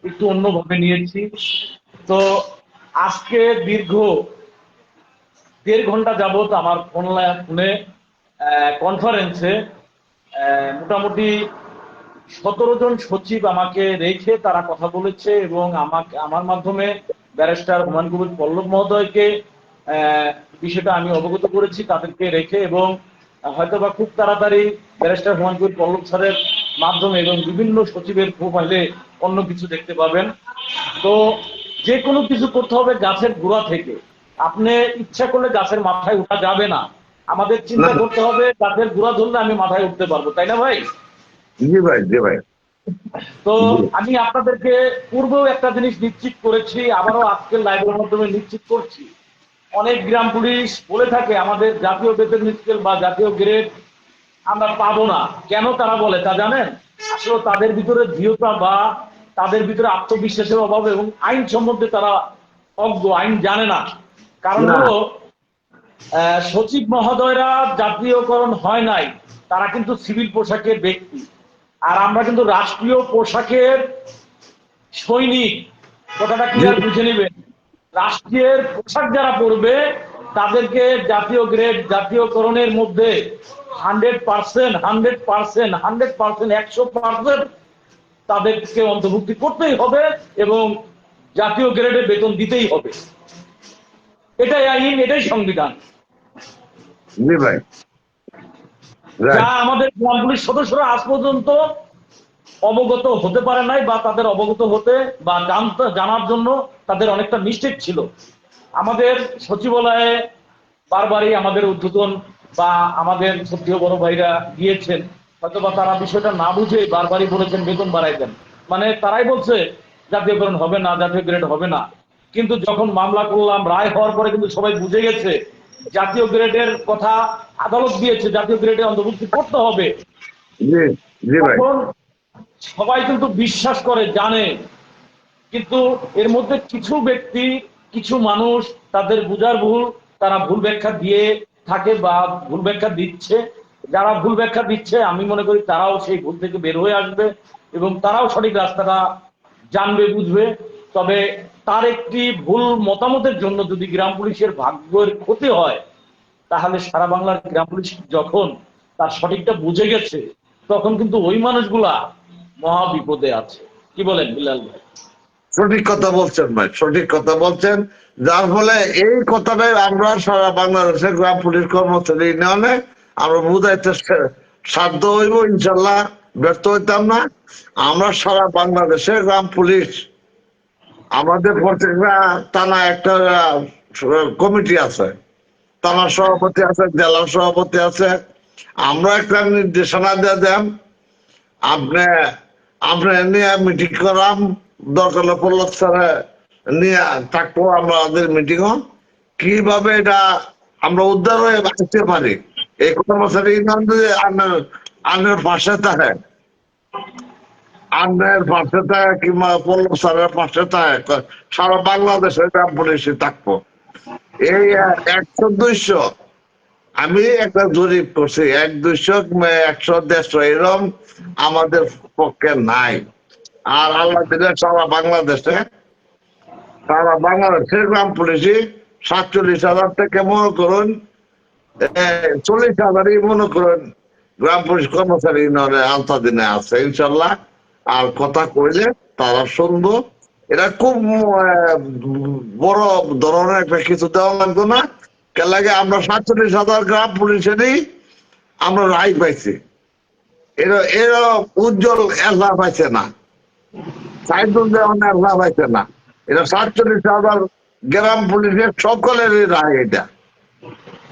একটু অন্যভাবে নিয়েছি। তো আজকে দীর্ঘ 1.5 ঘন্টা যাবত আমার ফোনে কনফারেন্সে মোটামুটি 17 জন সচিব আমাকে রেখে তারা কথা বলেছে এবং আমার মাধ্যমে ব্যারিস্টার হুমায়ুন কবির পল্লব মহোদয়কে বিষয়টা আমি অবগত করেছি তাদেরকে রেখে, এবং হয়তোবা খুব তাড়াতাড়ি ব্যারিস্টার হুমায়ুন কবির পল্লব স্যারের মাধ্যমে এবং বিভিন্ন সচিবের প্রোফাইলে অন্য কিছু দেখতে পাবেন। তো যে কোনো কিছু করতে হবে গাছের গোড়া থেকে। আপনি ইচ্ছা করলে গাছের মাথায় উঠা যাবে না, আমাদের চিন্তা করতে হবে গাছের গোড়া ধরলে আমি মাথায় উঠতে পারবো, তাই না ভাই? জি ভাই, জি ভাই। তো আমি আপনাদেরকে পূর্বেও একটা জিনিস নিশ্চিত করেছি, আবারও আজকের লাইভের মাধ্যমে নিশ্চিত করছি। অনেক গ্রাম পুলিশ বলে থাকে আমাদের জাতীয় বেতন স্কেল বা জাতীয় গ্রেড আমরা পাবো না। কেন তারা বলে তা জানেন? আসলে তাদের ভিতরে দৃঢ়তা বা তাদের ভিতরে আত্মবিশ্বাসের অভাব এবং আইন সম্বন্ধে তারা অজ্ঞ, আইন জানে না। কারণ হলো সচিব মহোদয়রা জাতীয়করণ হয় নাই, তারা কিন্তু সিভিল পোশাকের ব্যক্তি, আর আমরা কিন্তু রাষ্ট্রীয় পোশাকের সৈনিক। কথাটা ক্লিয়ার বুঝে নেবেন। রাষ্ট্রের পোশাক যারা পরবে তাদেরকে জাতীয় গ্রেড জাতীয়করণের মধ্যে 100%, 100% তাদেরকে অন্তর্ভুক্তি করতেই হবে এবং জাতীয় গ্রেডে বেতন দিতেই হবে। এটাই আইন, এটাই সংবিধান। জি ভাই। যা আমাদের গ্রাম পুলিশ সদস্যরা আজ পর্যন্ত অবগত হতে পারে নাই, বা তাদের অবগত হতে বা জানার জন্য তাদের অনেকটা মিস্টেক ছিল। আমাদের সচিবালয়ে বারবারই আমাদের উদ্বোধন বা আমাদের সত্যিও বড় ভাইরা গিয়েছেন, হয়তোবা তারা বিষয়টা না বুঝে বারবারই বলেছেন বেতন বাড়াই দেন। মানে তারাই বলছে জাতীয়করণ হবে না, জাতীয় গ্রেড হবে না। কিন্তু যখন মামলা করলাম, রায় হওয়ার পরে কিন্তু সবাই বুঝে গেছে জাতীয় গ্রেডের কথা আদালত দিয়েছে, জাতীয় গ্রেডে অন্তর্ভুক্তি করতে হবে। তখন সবাই কিন্তু বিশ্বাস করে, জানে। কিন্তু এর মধ্যে কিছু ব্যক্তি, কিছু মানুষ তাদের বুঝার ভুল, তারা ভুল ব্যাখ্যা দিয়ে থাকে বা ভুল ব্যাখ্যা দিচ্ছে। যারা ভুল ব্যাখ্যা দিচ্ছে আমি মনে করি তারাও সেই ভুল থেকে বের হয়ে আসবে এবং তারাও সঠিক রাস্তাটা জানবে, বুঝবে। তবে তার একটি ভুল মতামতের জন্য যদি গ্রাম পুলিশের ভাগ্যের ক্ষতি হয়, তাহলে সারা বাংলার গ্রাম পুলিশ যখন তার সঠিকটা বুঝে গেছে, তখন কিন্তু ওই মানুষগুলা মহা বিপদে আছে। কি বলেন বিলাল ভাই? সঠিক কথা বলছেন ভাই, সঠিক কথা বলছেন। যার ফলে এই কথাটাই আমরা সারা বাংলাদেশের গ্রাম পুলিশ কর্মচারী ইউনিয়নে আমরা বুঝাইতে সাধ্য হইব, ইনশাল্লাহ ব্যর্থ হইতাম না। আমরা সারা বাংলাদেশের গ্রাম পুলিশ, আমাদের প্রত্যেকটা থানা একটা কমিটি আছে, থানার সভাপতি আছে, জেলার সভাপতি আছে। আমরা একটা নির্দেশনা দিয়ে দেন, আপনি আপনি নিয়ে মিটিং করাম, দরকার হলে পল্লব স্যারে নিয়ে থাকবো আমাদের মিটিং, কিভাবে এটা আমরা উদ্ধার হয়ে আসতে পারি। এই কর্মচারী ইউনিয়ন যদি আনের পাশে থাকে, আনের পাশে থাকে কিংবা পল্লব স্যারের পাশে থাকে, সারা বাংলাদেশে গ্রাম পুলিশে থাকবো। এই 100-200 আমি একটা জরিপ করছি, 100-200 100-150 এরকম আমাদের পক্ষে নাই। আর আল্লাহ দিলে সারা বাংলাদেশের গ্রাম পুলিশই 47,000 থেকে মনে করুন 40,000ই মনে করুন গ্রাম পুলিশ কর্মচারী ইউনিয়নে আওতাধীনে আছে ইনশাল্লাহ। আর কথা কইলে তারা শুনবো। এটা খুব বড় ধরনের একটা কিছু দেওয়া লাগতো না। কে লাগে আমরা 47,000 গ্রাম পুলিশেরই আমরা রায় পাইছি। এরা উজ্জ্বল এলা পাইছে না, সাইদুল দেওয়ান এলা পাইছে না। এটা 47,000 গ্রাম পুলিশের সকলেরই রায়। এটা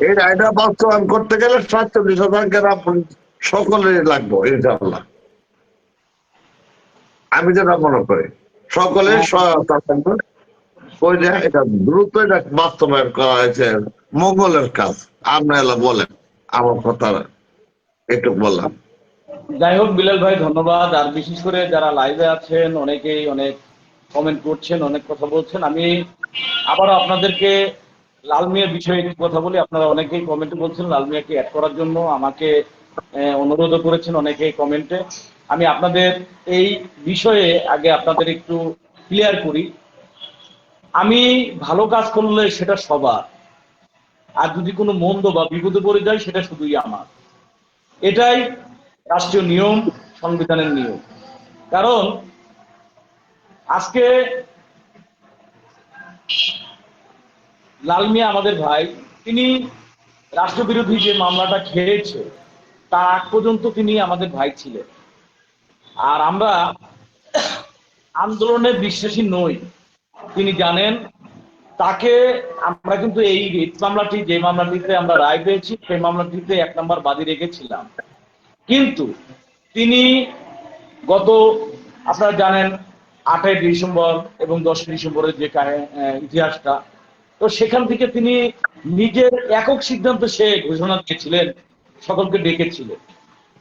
এই রায়টা বাস্তবায়ন করতে গেলে 47,000 গ্রাম পুলিশ সকলেরই লাগবে ইনশাআল্লাহ। আমি যেটা মনে করি সকলের সহায়তা থাকবে, কইলে এটা দ্রুত এটা বাস্তবায়ন করা হয়েছে, মঙ্গলের কাজ। আপনারা বলেন, আমার কথা একটু বললাম। যাই হোক বিলাল ভাই, ধন্যবাদ। আর বিশেষ করে যারা লাইভে আছেন অনেকেই অনেক কমেন্ট করছেন, অনেক কথা বলছেন। আমি আবারও আপনাদেরকে লাল মিয়ার বিষয়ে একটু কথা বলি। আপনারা অনেকেই কমেন্টে বলছেন লাল মিয়াকে অ্যাড করার জন্য, আমাকে অনুরোধও করেছেন অনেকেই কমেন্টে। আমি আপনাদের এই বিষয়ে আগে আপনাদের একটু ক্লিয়ার করি। আমি ভালো কাজ করলে সেটা সবার, আর যদি কোনো মন্দ বা বিপদে পড়ে যায় সেটা শুধুই আমার। এটাই রাষ্ট্রীয় নিয়ম, সংবিধানের নিয়ম। কারণ আজকে লাল মিয়া আমাদের ভাই, তিনি রাষ্ট্রবিরোধী যে মামলাটা খেয়েছে তার আগ পর্যন্ত তিনি আমাদের ভাই ছিলেন। আর আমরা আন্দোলনে বিশ্বাসী নই, তিনি জানেন। তাকে আমরা কিন্তু এই রিট মামলাটি, যে মামলাটিতে আমরা রায় পেয়েছি সেই মামলাটিতে 1 নম্বর বাদী রেখেছিলাম। কিন্তু তিনি গত, আপনারা জানেন 8ই ডিসেম্বর এবং 10ই ডিসেম্বরের যে ইতিহাসটা, তো সেখান থেকে তিনি নিজের একক সিদ্ধান্ত সে ঘোষণা দিয়েছিলেন, সকলকে ডেকেছিলেন।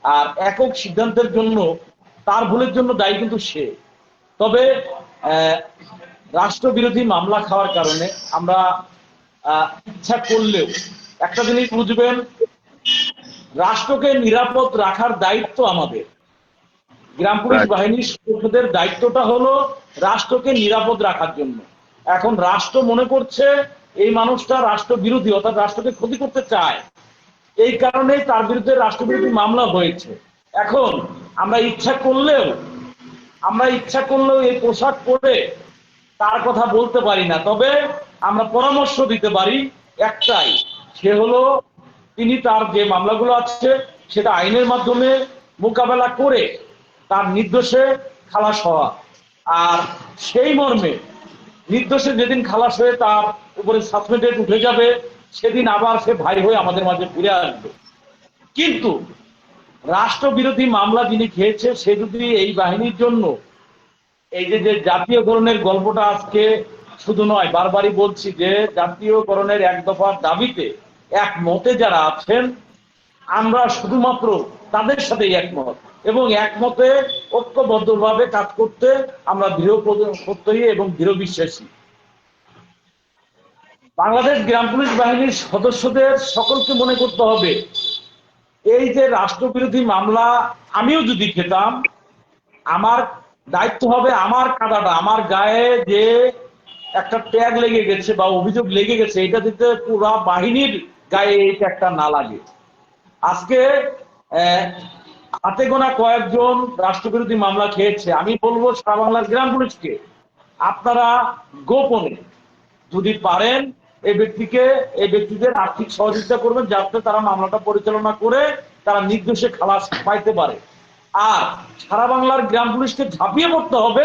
আর একক সিদ্ধান্তের জন্য, তার ভুলের জন্য দায়ী কিন্তু সে। তবে রাষ্ট্রবিরোধী মামলা খাওয়ার কারণে আমরা ইচ্ছা করলেও একটা জিনিস বুঝবেন, রাষ্ট্রকে নিরাপদ রাখার দায়িত্ব আমাদের। গ্রাম পুলিশ বাহিনীর সদস্যদের দায়িত্বটা হলো রাষ্ট্রকে নিরাপদ রাখার জন্য। এখন রাষ্ট্র মনে করছে এই মানুষটা রাষ্ট্র বিরোধী, অর্থাৎ রাষ্ট্রকে ক্ষতি করতে চায়, এই কারণে তার বিরুদ্ধে রাষ্ট্রবিরোধী মামলা হয়েছে। এখন আমরা ইচ্ছা করলেও এই পোশাক পরে তার কথা বলতে পারি না। তবে আমরা পরামর্শ দিতে পারি একটাই, সে হলো তিনি তার যে মামলাগুলো আছে সেটা আইনের মাধ্যমে মোকাবেলা করে তার নির্দোষে খালাস হওয়া। আর সেই মর্মে নির্দোষে যেদিন খালাস হয়ে তার উপরে সাসপেন্ডেড উঠে যাবে, সেদিন আবার সে ভাই হয়ে আমাদের মাঝে ফিরে আসবে। কিন্তু রাষ্ট্রবিরোধী মামলা যিনি খেয়েছে, সে যদি এই বাহিনীর জন্য এই যে জাতীয়করণের গল্পটা আজকে শুধু নয়, বারবারই বলছি যে জাতীয়করণের 1 দফার দাবিতে একমতে যারা আছেন, আমরা শুধুমাত্র তাদের সাথেই একমত, এবং একমতে ঐক্যবদ্ধভাবে কাজ করতে আমরা দৃঢ় প্রত্যয়ী এবং দৃঢ় বিশ্বাসী। বাংলাদেশ গ্রাম পুলিশ বাহিনীর সদস্যদের সকলকে মনে করতে হবে, এই যে রাষ্ট্রবিরোধী মামলা আমিও যদি খেতাম, আমার দায়িত্ব হবে আমার কাঁদাটা, আমার গায়ে যে একটা ট্যাগ লেগে গেছে বা অভিযোগ লেগে গেছে, এটা দিতে পুরা বাহিনীর গায়ে এই ট্যাগটা না লাগে। আজকে আহ, হাতে গোনা কয়েকজন রাষ্ট্রবিরোধী মামলা খেয়েছে। আমি বলবো সারা বাংলার গ্রাম পুলিশকে, আপনারা গোপনে যদি পারেন এই ব্যক্তিদের আর্থিক সহযোগিতা করবেন, যাতে তারা মামলাটা পরিচালনা করে তারা নির্দোষে খালাস পাইতে পারে। আর সারা বাংলার গ্রাম পুলিশকে ঝাঁপিয়ে পড়তে হবে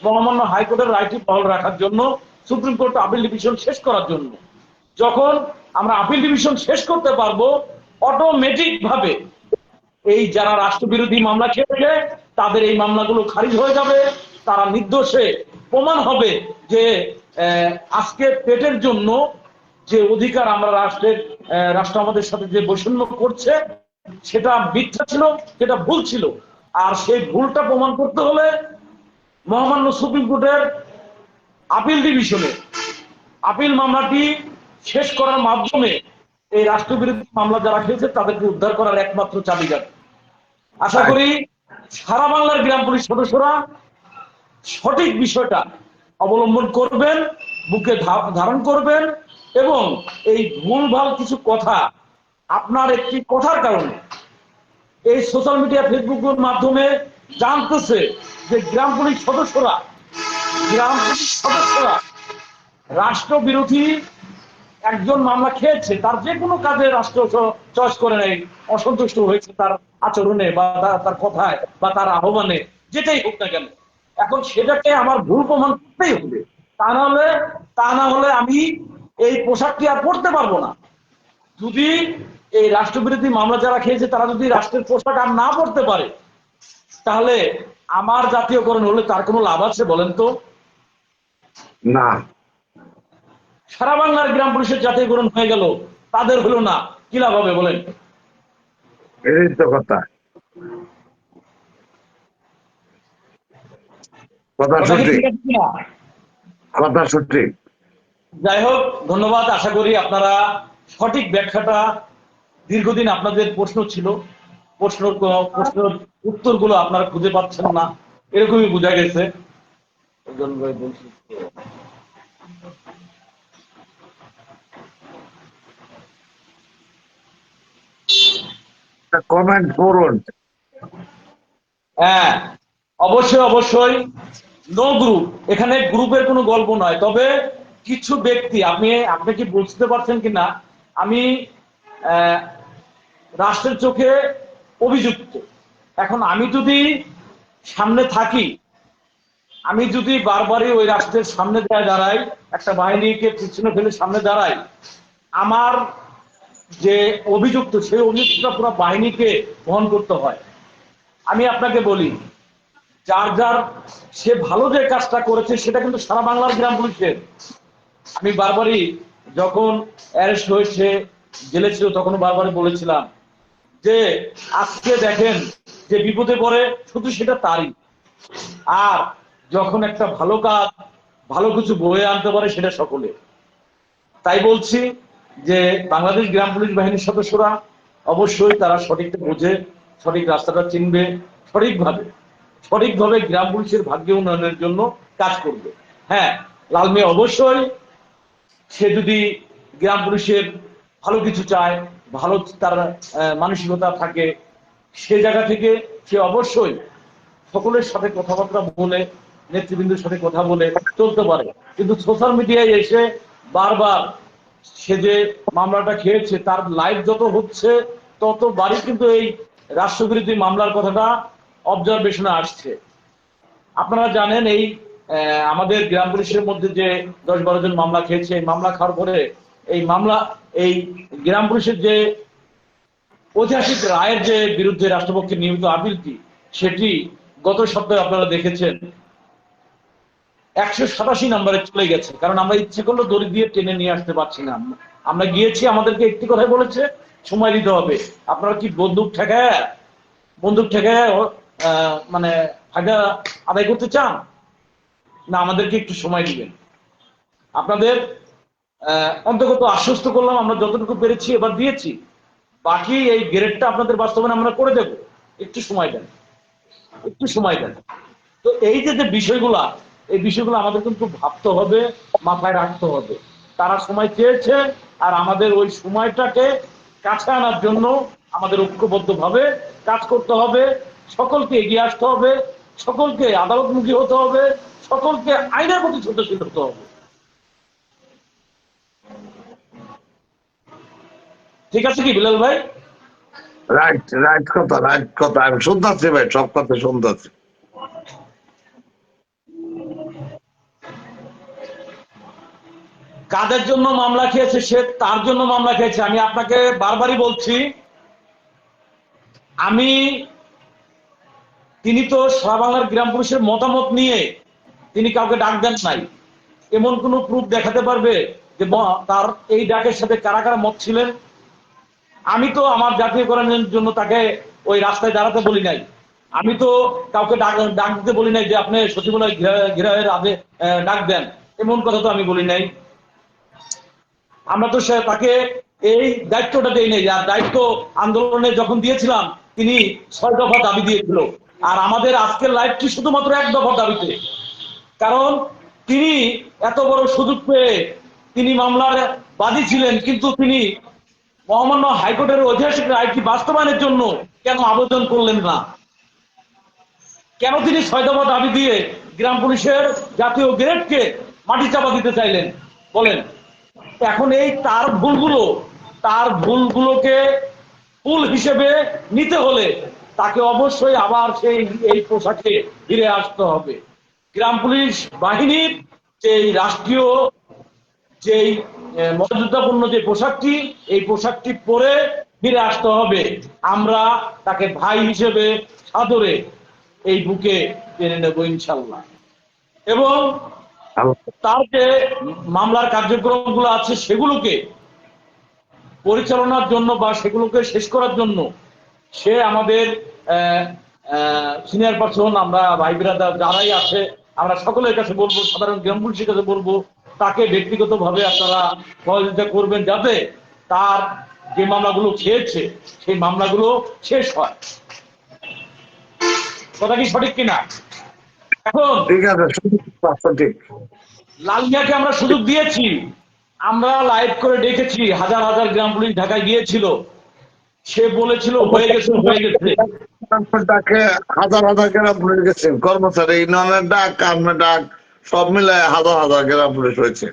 মহামান্য হাইকোর্টের রায়টি বহাল রাখার জন্য, সুপ্রিম কোর্ট আপিল ডিভিশন শেষ করার জন্য। যখন আমরা আপিল ডিভিশন শেষ করতে পারবো, অটোমেটিক ভাবে এই যারা রাষ্ট্রবিরোধী মামলা খেয়েছে তাদের এই মামলাগুলো খারিজ হয়ে যাবে, তারা নির্দোষে প্রমাণ হবে যে আজকে পেটের জন্য যে অধিকার আমরা রাষ্ট্র আমাদের সাথে যে বৈষম্য করছে সেটা মিথ্যা ছিল, সেটা ভুল ছিল। আর সেই ভুলটা প্রমাণ করতে হলে মহামান্য সুপ্রিম কোর্টের আপিল ডিভিশনে আপিল মামলাটি শেষ করার মাধ্যমে এই রাষ্ট্রবিরোধী মামলা যারা খেয়েছে তাদেরকে উদ্ধার করার একমাত্র চাবিকাঠি। আশা করি সারা বাংলার গ্রাম পুলিশ সদস্যরা সঠিক বিষয়টা অবলম্বন করবেন, বুকে ধারণ করবেন, এবং এই ভুলভাল কিছু কথা আপনার একটি কথার কারণে এই সোশ্যাল মিডিয়া ফেসবুকের মাধ্যমে জানতেছে যে গ্রাম পুলিশ সদস্যরা রাষ্ট্রবিরোধী একজন মামলা খেয়েছে, তার যে কোনো কাজে রাষ্ট্র চয়েস করে নেই, অসন্তুষ্ট হয়েছে তার আচরণে বা তার কথায় বা তার আহ্বানে, যেটাই হোক না কেন। এখন সেটাকে আমার ভুল প্রমাণ করতেই হবে, তা না হলে আমি এই পোশাকটি আর পরতে পারবো না। যদি এই রাষ্ট্রবিরোধী মামলা যারা খেয়েছে তারা যদি রাষ্ট্রের পোশাক আর না পরতে পারে, তাহলে আমার জাতীয়করণ হলে তার কোনো লাভ আছে বলেন তো? না। সারা বাংলার গ্রাম পুলিশের জাতীয়করণ হয়ে গেল, তাদের হলো না, কি লাভ হবে বলেন? এই তো কথা সঠিক, কথা সঠিক। যাই হোক, ধন্যবাদ। আশা করি আপনারা সঠিক ব্যাখ্যাটা, দীর্ঘদিন আপনাদের প্রশ্ন ছিল, প্রশ্নের উত্তরগুলো আপনারা খুঁজে পাচ্ছেন না, এরকমই বোঝা গেছে। কমেন্ট করুন। হ্যাঁ, অবশ্যই অবশ্যই। নো গ্রুপ, এখানে গ্রুপের কোনো গল্প নয়। তবে কিছু ব্যক্তি, আপনি কি বুঝতে পারছেন কিনা, আমি রাষ্ট্রের চোখে অভিযুক্ত। এখন আমি যদি সামনে থাকি, আমি যদি বারবারই ওই রাষ্ট্রের সামনে দাঁড়াই, একটা বাহিনীকে পিছনে ফেলে সামনে দাঁড়াই, আমার যে অভিযুক্ত সেই অভিযুক্তটা পুরো বাহিনীকে বহন করতে হয়। আমি আপনাকে বলি, যার সে ভালো যে কাজটা করেছে সেটা কিন্তু সারা বাংলার গ্রাম পুলিশের। আমি বারবারই যখন অ্যারেস্ট হয়েছে, জেলে ছিল, তখন বারবারই বলেছিলাম যে আজকে দেখেন যে বিপদে পড়ে শুধু সেটা তারই, আর যখন একটা ভালো কাজ, ভালো কিছু বয়ে আনতে পারে সেটা সকলে। তাই বলছি যে বাংলাদেশ গ্রাম পুলিশ বাহিনীর সদস্যরা অবশ্যই তারা সঠিকটা বোঝে, সঠিক রাস্তাটা চিনবে, সঠিকভাবে গ্রাম পুলিশের ভাগ্য উন্নয়নের জন্য কাজ করবে। হ্যাঁ, লাল মিয়া অবশ্যই সে যদি গ্রাম পুলিশের ভালো কিছু চায়, ভালো তার মানসিকতা থাকে, সে জায়গা থেকে সে অবশ্যই সকলের সাথে কথাবার্তা বলে, নেতৃবৃন্দের সাথে কথা বলে চলতে পারে। কিন্তু সোশ্যাল মিডিয়ায় এসে বারবার সে যে মামলাটা খেয়েছে তার লাইভ যত হচ্ছে ততবারই কিন্তু এই রাষ্ট্রবিরোধী মামলার কথাটা অবজারভেশনে আসছে। আপনারা জানেন এই আমাদের গ্রাম পুলিশের মধ্যে যে 10-12 জন মামলা খেয়েছে, মামলা খাওয়ার পরে এই গ্রাম পুলিশের যে ঐতিহাসিক রায়ের যে বিরুদ্ধে রাষ্ট্রপক্ষের নিয়মিত আপিলটি, সেটি গত সপ্তাহে আপনারা দেখেছেন 187 নম্বরে চলে গেছে। কারণ আমরা ইচ্ছে করলে দড়ি দিয়ে টেনে নিয়ে আসতে পারছি না। আমরা গিয়েছি, আমাদেরকে একটি কথাই বলেছে, সময় দিতে হবে। আপনারা কি বন্দুক ঠেকায় মানে ফায়দা আদায় করতে চান, না আমাদেরকে একটু সময় দিবেন? আপনাদের অন্তত আশ্বস্ত করলাম, আমরা যতটুকু পেরেছি এবার দিয়েছি, বাকি এই গ্রেডটা আপনাদের বাস্তবায়ন আমরা করে দেব, একটু সময় দেন। তো এই যে বিষয়গুলা, এই বিষয়গুলো আমাদের কিন্তু ভাবতে হবে, মাথায় রাখতে হবে। তারা সময় চেয়েছে, আর আমাদের ওই সময়টাকে কাছে আনার জন্য আমাদের ঐক্যবদ্ধভাবে কাজ করতে হবে, সকলকে এগিয়ে আসতে হবে, সকলকে আদালতমুখী হতে হবে, সকলকে আইনের প্রতি শ্রদ্ধাশীল হতে হবে। ঠিক আছে কি বিলাল ভাই? রাইট, রাইট কথা, রাইট কথা। আমি শুনতেছি ভাই, সব কথা শুনতেছি। কাদের জন্য মামলা খেয়েছে সে তার জন্য মামলা খেয়েছে। আমি আপনাকে বারবারই বলছি, তিনি তো সারা বাংলার গ্রাম পুলিশের মতামত নিয়ে তিনি কাউকে ডাক দেন নাই। এমন কোন প্রুফ দেখাতে পারবে যে তার এই ডাকের সাথে কারা কারা মত ছিলেন? আমি তো আমার জাতীয়করণের জন্য তাকে ওই রাস্তায় দাঁড়াতে বলি নাই। আমি তো কাউকে ডাক দিতে বলি নাই যে আপনি সচিবালয় ঘেরাওয়ের আগে ডাক দেন, এমন কথা তো আমি বলি নাই। আমরা তো তাকে এই দায়িত্বটা দেই নাই। আর দায়িত্ব আন্দোলনে যখন দিয়েছিলাম তিনি 6 দফা দাবি দিয়েছিল, আর আমাদের আজকের লাইভটি শুধুমাত্র 1 দফা দাবিতে। কারণ তিনি এত বড় সুযোগ পেয়ে তিনি মামলার বাদী ছিলেন, কিন্তু তিনি মহামান্য হাইকোর্টের ঐতিহাসিক রায়টি বাস্তবায়নের জন্য কেন আবেদন করলেন না? কেন তিনি 6 দফা দাবি দিয়ে গ্রাম পুলিশের জাতীয় গ্রেডকে মাটি চাপা দিতে চাইলেন বলেন? এখন এই তার ভুলগুলোকে ভুল হিসেবে নিতে হলে তাকে অবশ্যই আবার এই পোশাকে ফিরে আসতে হবে। গ্রাম পুলিশ বাহিনীর যে রাষ্ট্রীয় যেই মর্যাদাপূর্ণ যে পোশাকটি, এই পোশাকটি পরে ফিরে আসতে হবে। আমরা তাকে ভাই হিসেবে সাদরে এই বুকে টেনে নেব ইনশাল্লাহ। এবং তার যে মামলার কার্যক্রমগুলো আছে সেগুলোকে পরিচালনার জন্য বা সেগুলোকে শেষ করার জন্য সে আমাদের সিনিয়র পার্সন, আমরা ভাই বিরাদার যারাই আছে আমরা সকলের কাছে বলবো, সাধারণ গ্রাম পুলিশের কাছে বলবো, তাকে ব্যক্তিগতভাবে আপনারা সহযোগিতা করবেন যাতে তার যে মামলাগুলো খেয়েছে সেই মামলাগুলো শেষ হয়। কথা কি সঠিক কিনা? এখন ঠিক আছে, ঠিক। লাল মিয়াকে আমরা সুযোগ দিয়েছি, আমরা লাইভ করে ডেকেছি, হাজার হাজার গ্রাম পুলিশ ঢাকায় গিয়েছিল, সে বলেছিল হয়ে গেছে হয়ে গেছে। তাকে হাজার হাজার গ্রাম পুলিশ গেছেন, কর্মচারী ইউনিয়নের ডাক, কামের ডাক সব মিলায় হাজার হাজার গ্রাম পুলিশ হয়েছে।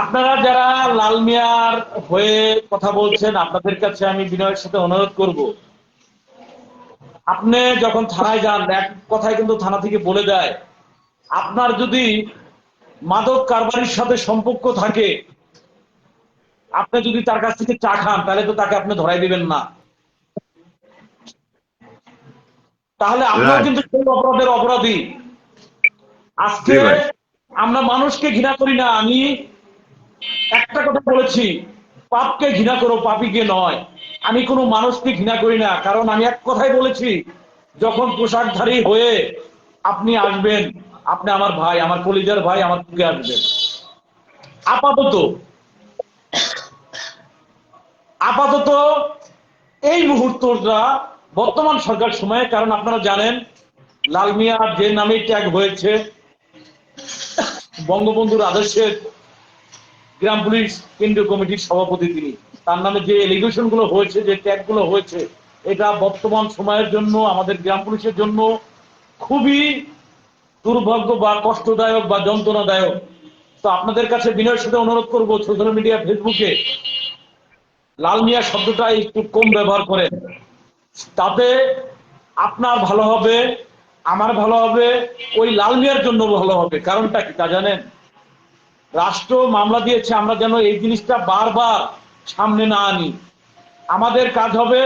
আপনারা যারা লাল মিয়ার হয়ে কথা বলছেন, আপনাদের কাছে আমি বিনয়ের সাথে অনুরোধ করব, আপনি যখন থানায় যান এক কথায় কিন্তু থানা থেকে বলে দেয়, আপনার যদি মাদক কারবারির সাথে সম্পর্ক থাকে, আপনি যদি তার কাছ থেকে চা খান, তাহলে তো তাকে আপনি ধরাই দিবেন না। তাহলে আপনারা কিন্তু সেই অপরাধের অপরাধী। আজকে আমরা মানুষকে ঘৃণা করি না, আমি একটা কথা বলেছি, পাপকে ঘৃণা করো, পাপীকে নয়। আমি কোনো মানুষকে ঘৃণা করি না, কারণ আমি এক কথাই বলেছি, যখন পোশাকধারী হয়ে আপনি আসবেন, আপনি আমার ভাই, আমার কলিজার ভাই, আমার বুকে আসবেন। আপাতত এই মুহূর্তটা বর্তমান সরকার সময়ে, কারণ আপনারা জানেন লাল মিয়ার যে নামে ট্যাগ হয়েছে, বঙ্গবন্ধুর আদর্শের গ্রাম পুলিশ কেন্দ্রীয় কমিটির সভাপতি তিনি, তার নামে যে এলিগেশন গুলো হয়েছে, যে ট্যাগ গুলো হয়েছে, এটা বর্তমান সময়ের জন্য আমাদের গ্রাম পুলিশের জন্য খুবই দুর্ভাগ্য বা কষ্টদায়ক বা যন্ত্রণাদায়ক। তো আপনাদের কাছে বিনয়ের সাথে অনুরোধ করবো, সোশ্যাল মিডিয়া ফেসবুকে লাল মিয়া শব্দটা একটু কম ব্যবহার করেন, তাতে আপনার ভালো হবে, আমার ভালো হবে, ওই লাল মিয়ার জন্য ভালো হবে। কারণটা কি তা জানেন? রাষ্ট্র মামলা দিয়েছে, আমরা যেন এই জিনিসটা বারবার সামনে না আনি। আমাদের কাজ হবে,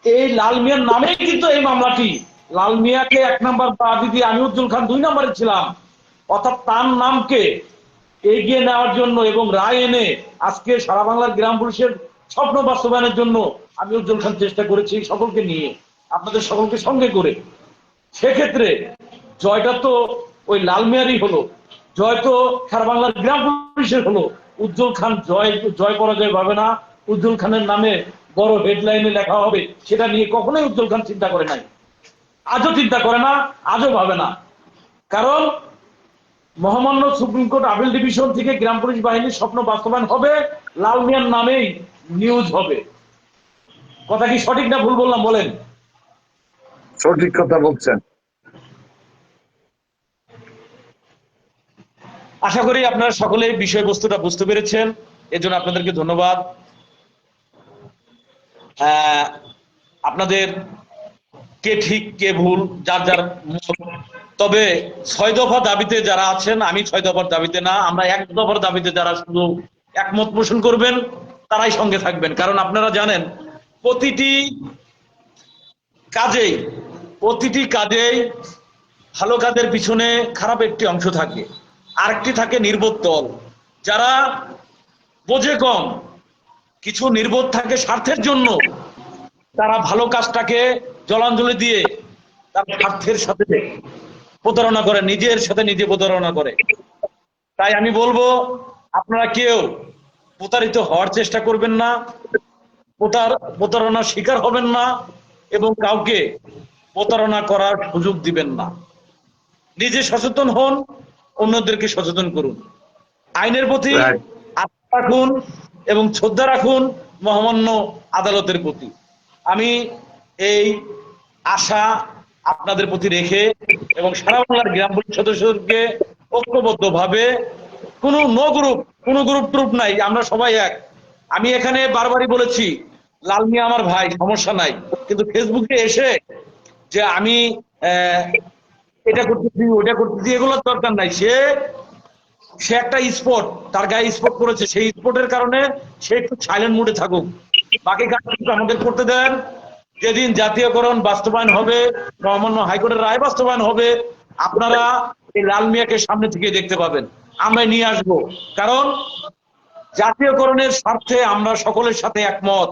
এই লাল মিয়ার নামেই কিন্তু এই মামলাটি, লাল মিয়াকে 1 নম্বর বাদী দিয়ে আমিউজ্জুল খান 2 নম্বরে ছিলাম, অর্থাৎ তার নামকে এগিয়ে নেওয়ার জন্য এবং রায় এনে আজকে সারা বাংলার গ্রাম পুলিশের স্বপ্ন বাস্তবায়নের জন্য আমিউজ্জুল খান চেষ্টা করেছি, সকলকে নিয়ে, আপনাদের সকলকে সঙ্গে করে। সেক্ষেত্রে জয়টা তো ওই লাল মিয়ারই হলো, জয় তো সারা বাংলার গ্রাম পুলিশের হলো। উজ্জ্বল খান জয় পরাজয় পাবে না, উজ্জ্বল খানের নামে বড় হেডলাইনে লেখা হবে, সেটা নিয়ে কখনোই উজ্জ্বল খান চিন্তা করে নাই, আজও চিন্তা করে না, আজও ভাবে না। কারণ মহামান্য সুপ্রিম কোর্ট আপিল ডিভিশন থেকে গ্রাম পুলিশ বাহিনীর স্বপ্ন বাস্তবায়ন হবে, লাল মিয়ার নামেই নিউজ হবে। কথা কি সঠিক না ভুল বললাম বলেন? সঠিক কথা বলছেন। আশা করি আপনারা সকলে বিষয়বস্তুটা বুঝতে পেরেছেন, এজন্য আপনাদেরকে ধন্যবাদ। আপনাদের কে ঠিক কে ভুল যার যার মত। তবে 6 দফা দাবিতে যারা আছেন, আমি 6 দফার দাবিতে না, আমরা 1 দফার দাবিতে যারা শুধু একমত পোষণ করবেন তারাই সঙ্গে থাকবেন। কারণ আপনারা জানেন প্রতিটি কাজেই ভালো কাজের পিছনে খারাপ একটি অংশ থাকে, আরেকটি থাকে নির্বোধ দল, যারা বোঝে কম, কিছু নির্বোধ থাকে স্বার্থের জন্য, তারা ভালো কাজটাকে জলাঞ্জলি দিয়ে তার স্বার্থের সাথে প্রতারণা করে, নিজের সাথে নিজে প্রতারণা করে। তাই আমি বলবো আপনারা কেউ প্রতারিত হওয়ার চেষ্টা করবেন না, প্রতারণার শিকার হবেন না এবং কাউকে প্রতারণা করার সুযোগ দিবেন না। নিজে সচেতন হন, অন্যদেরকে সচেতন করুন। আইনের প্রতি আস্থা রাখুন এবং শ্রদ্ধা রাখুন মহামান্য আদালতের প্রতি। আমি এই আশা আপনাদের প্রতি রেখে এবং সারা বাংলার গ্রাম পুলিশ সদস্যদেরকে ঐক্যবদ্ধভাবে, কোনো গ্রুপ ট্রুপ নাই, আমরা সবাই এক। আমি এখানে বারবারই বলেছি লাল মিয়া আমার ভাই, সমস্যা নাই, কিন্তু ফেসবুকে এসে যে আমি এটা করতেছি ওটা করতেছি এগুলোর দরকার নাই। সে একটা স্পট, তার গায়ে স্পট করেছে, সেই স্পটের কারণে সে একটু সাইলেন্ট মুডে থাকুক, বাকি কাজটুকু আমাদের করতে দেন। যেদিন জাতীয়করণ বাস্তবায়ন হবে, মহামান্য হাইকোর্টের রায় বাস্তবায়ন হবে, আপনারা এই লাল মিয়াকে সামনে থেকে দেখতে পাবেন, আমরা নিয়ে আসব। কারণ জাতীয়করণের স্বার্থে আমরা সকলের সাথে একমত,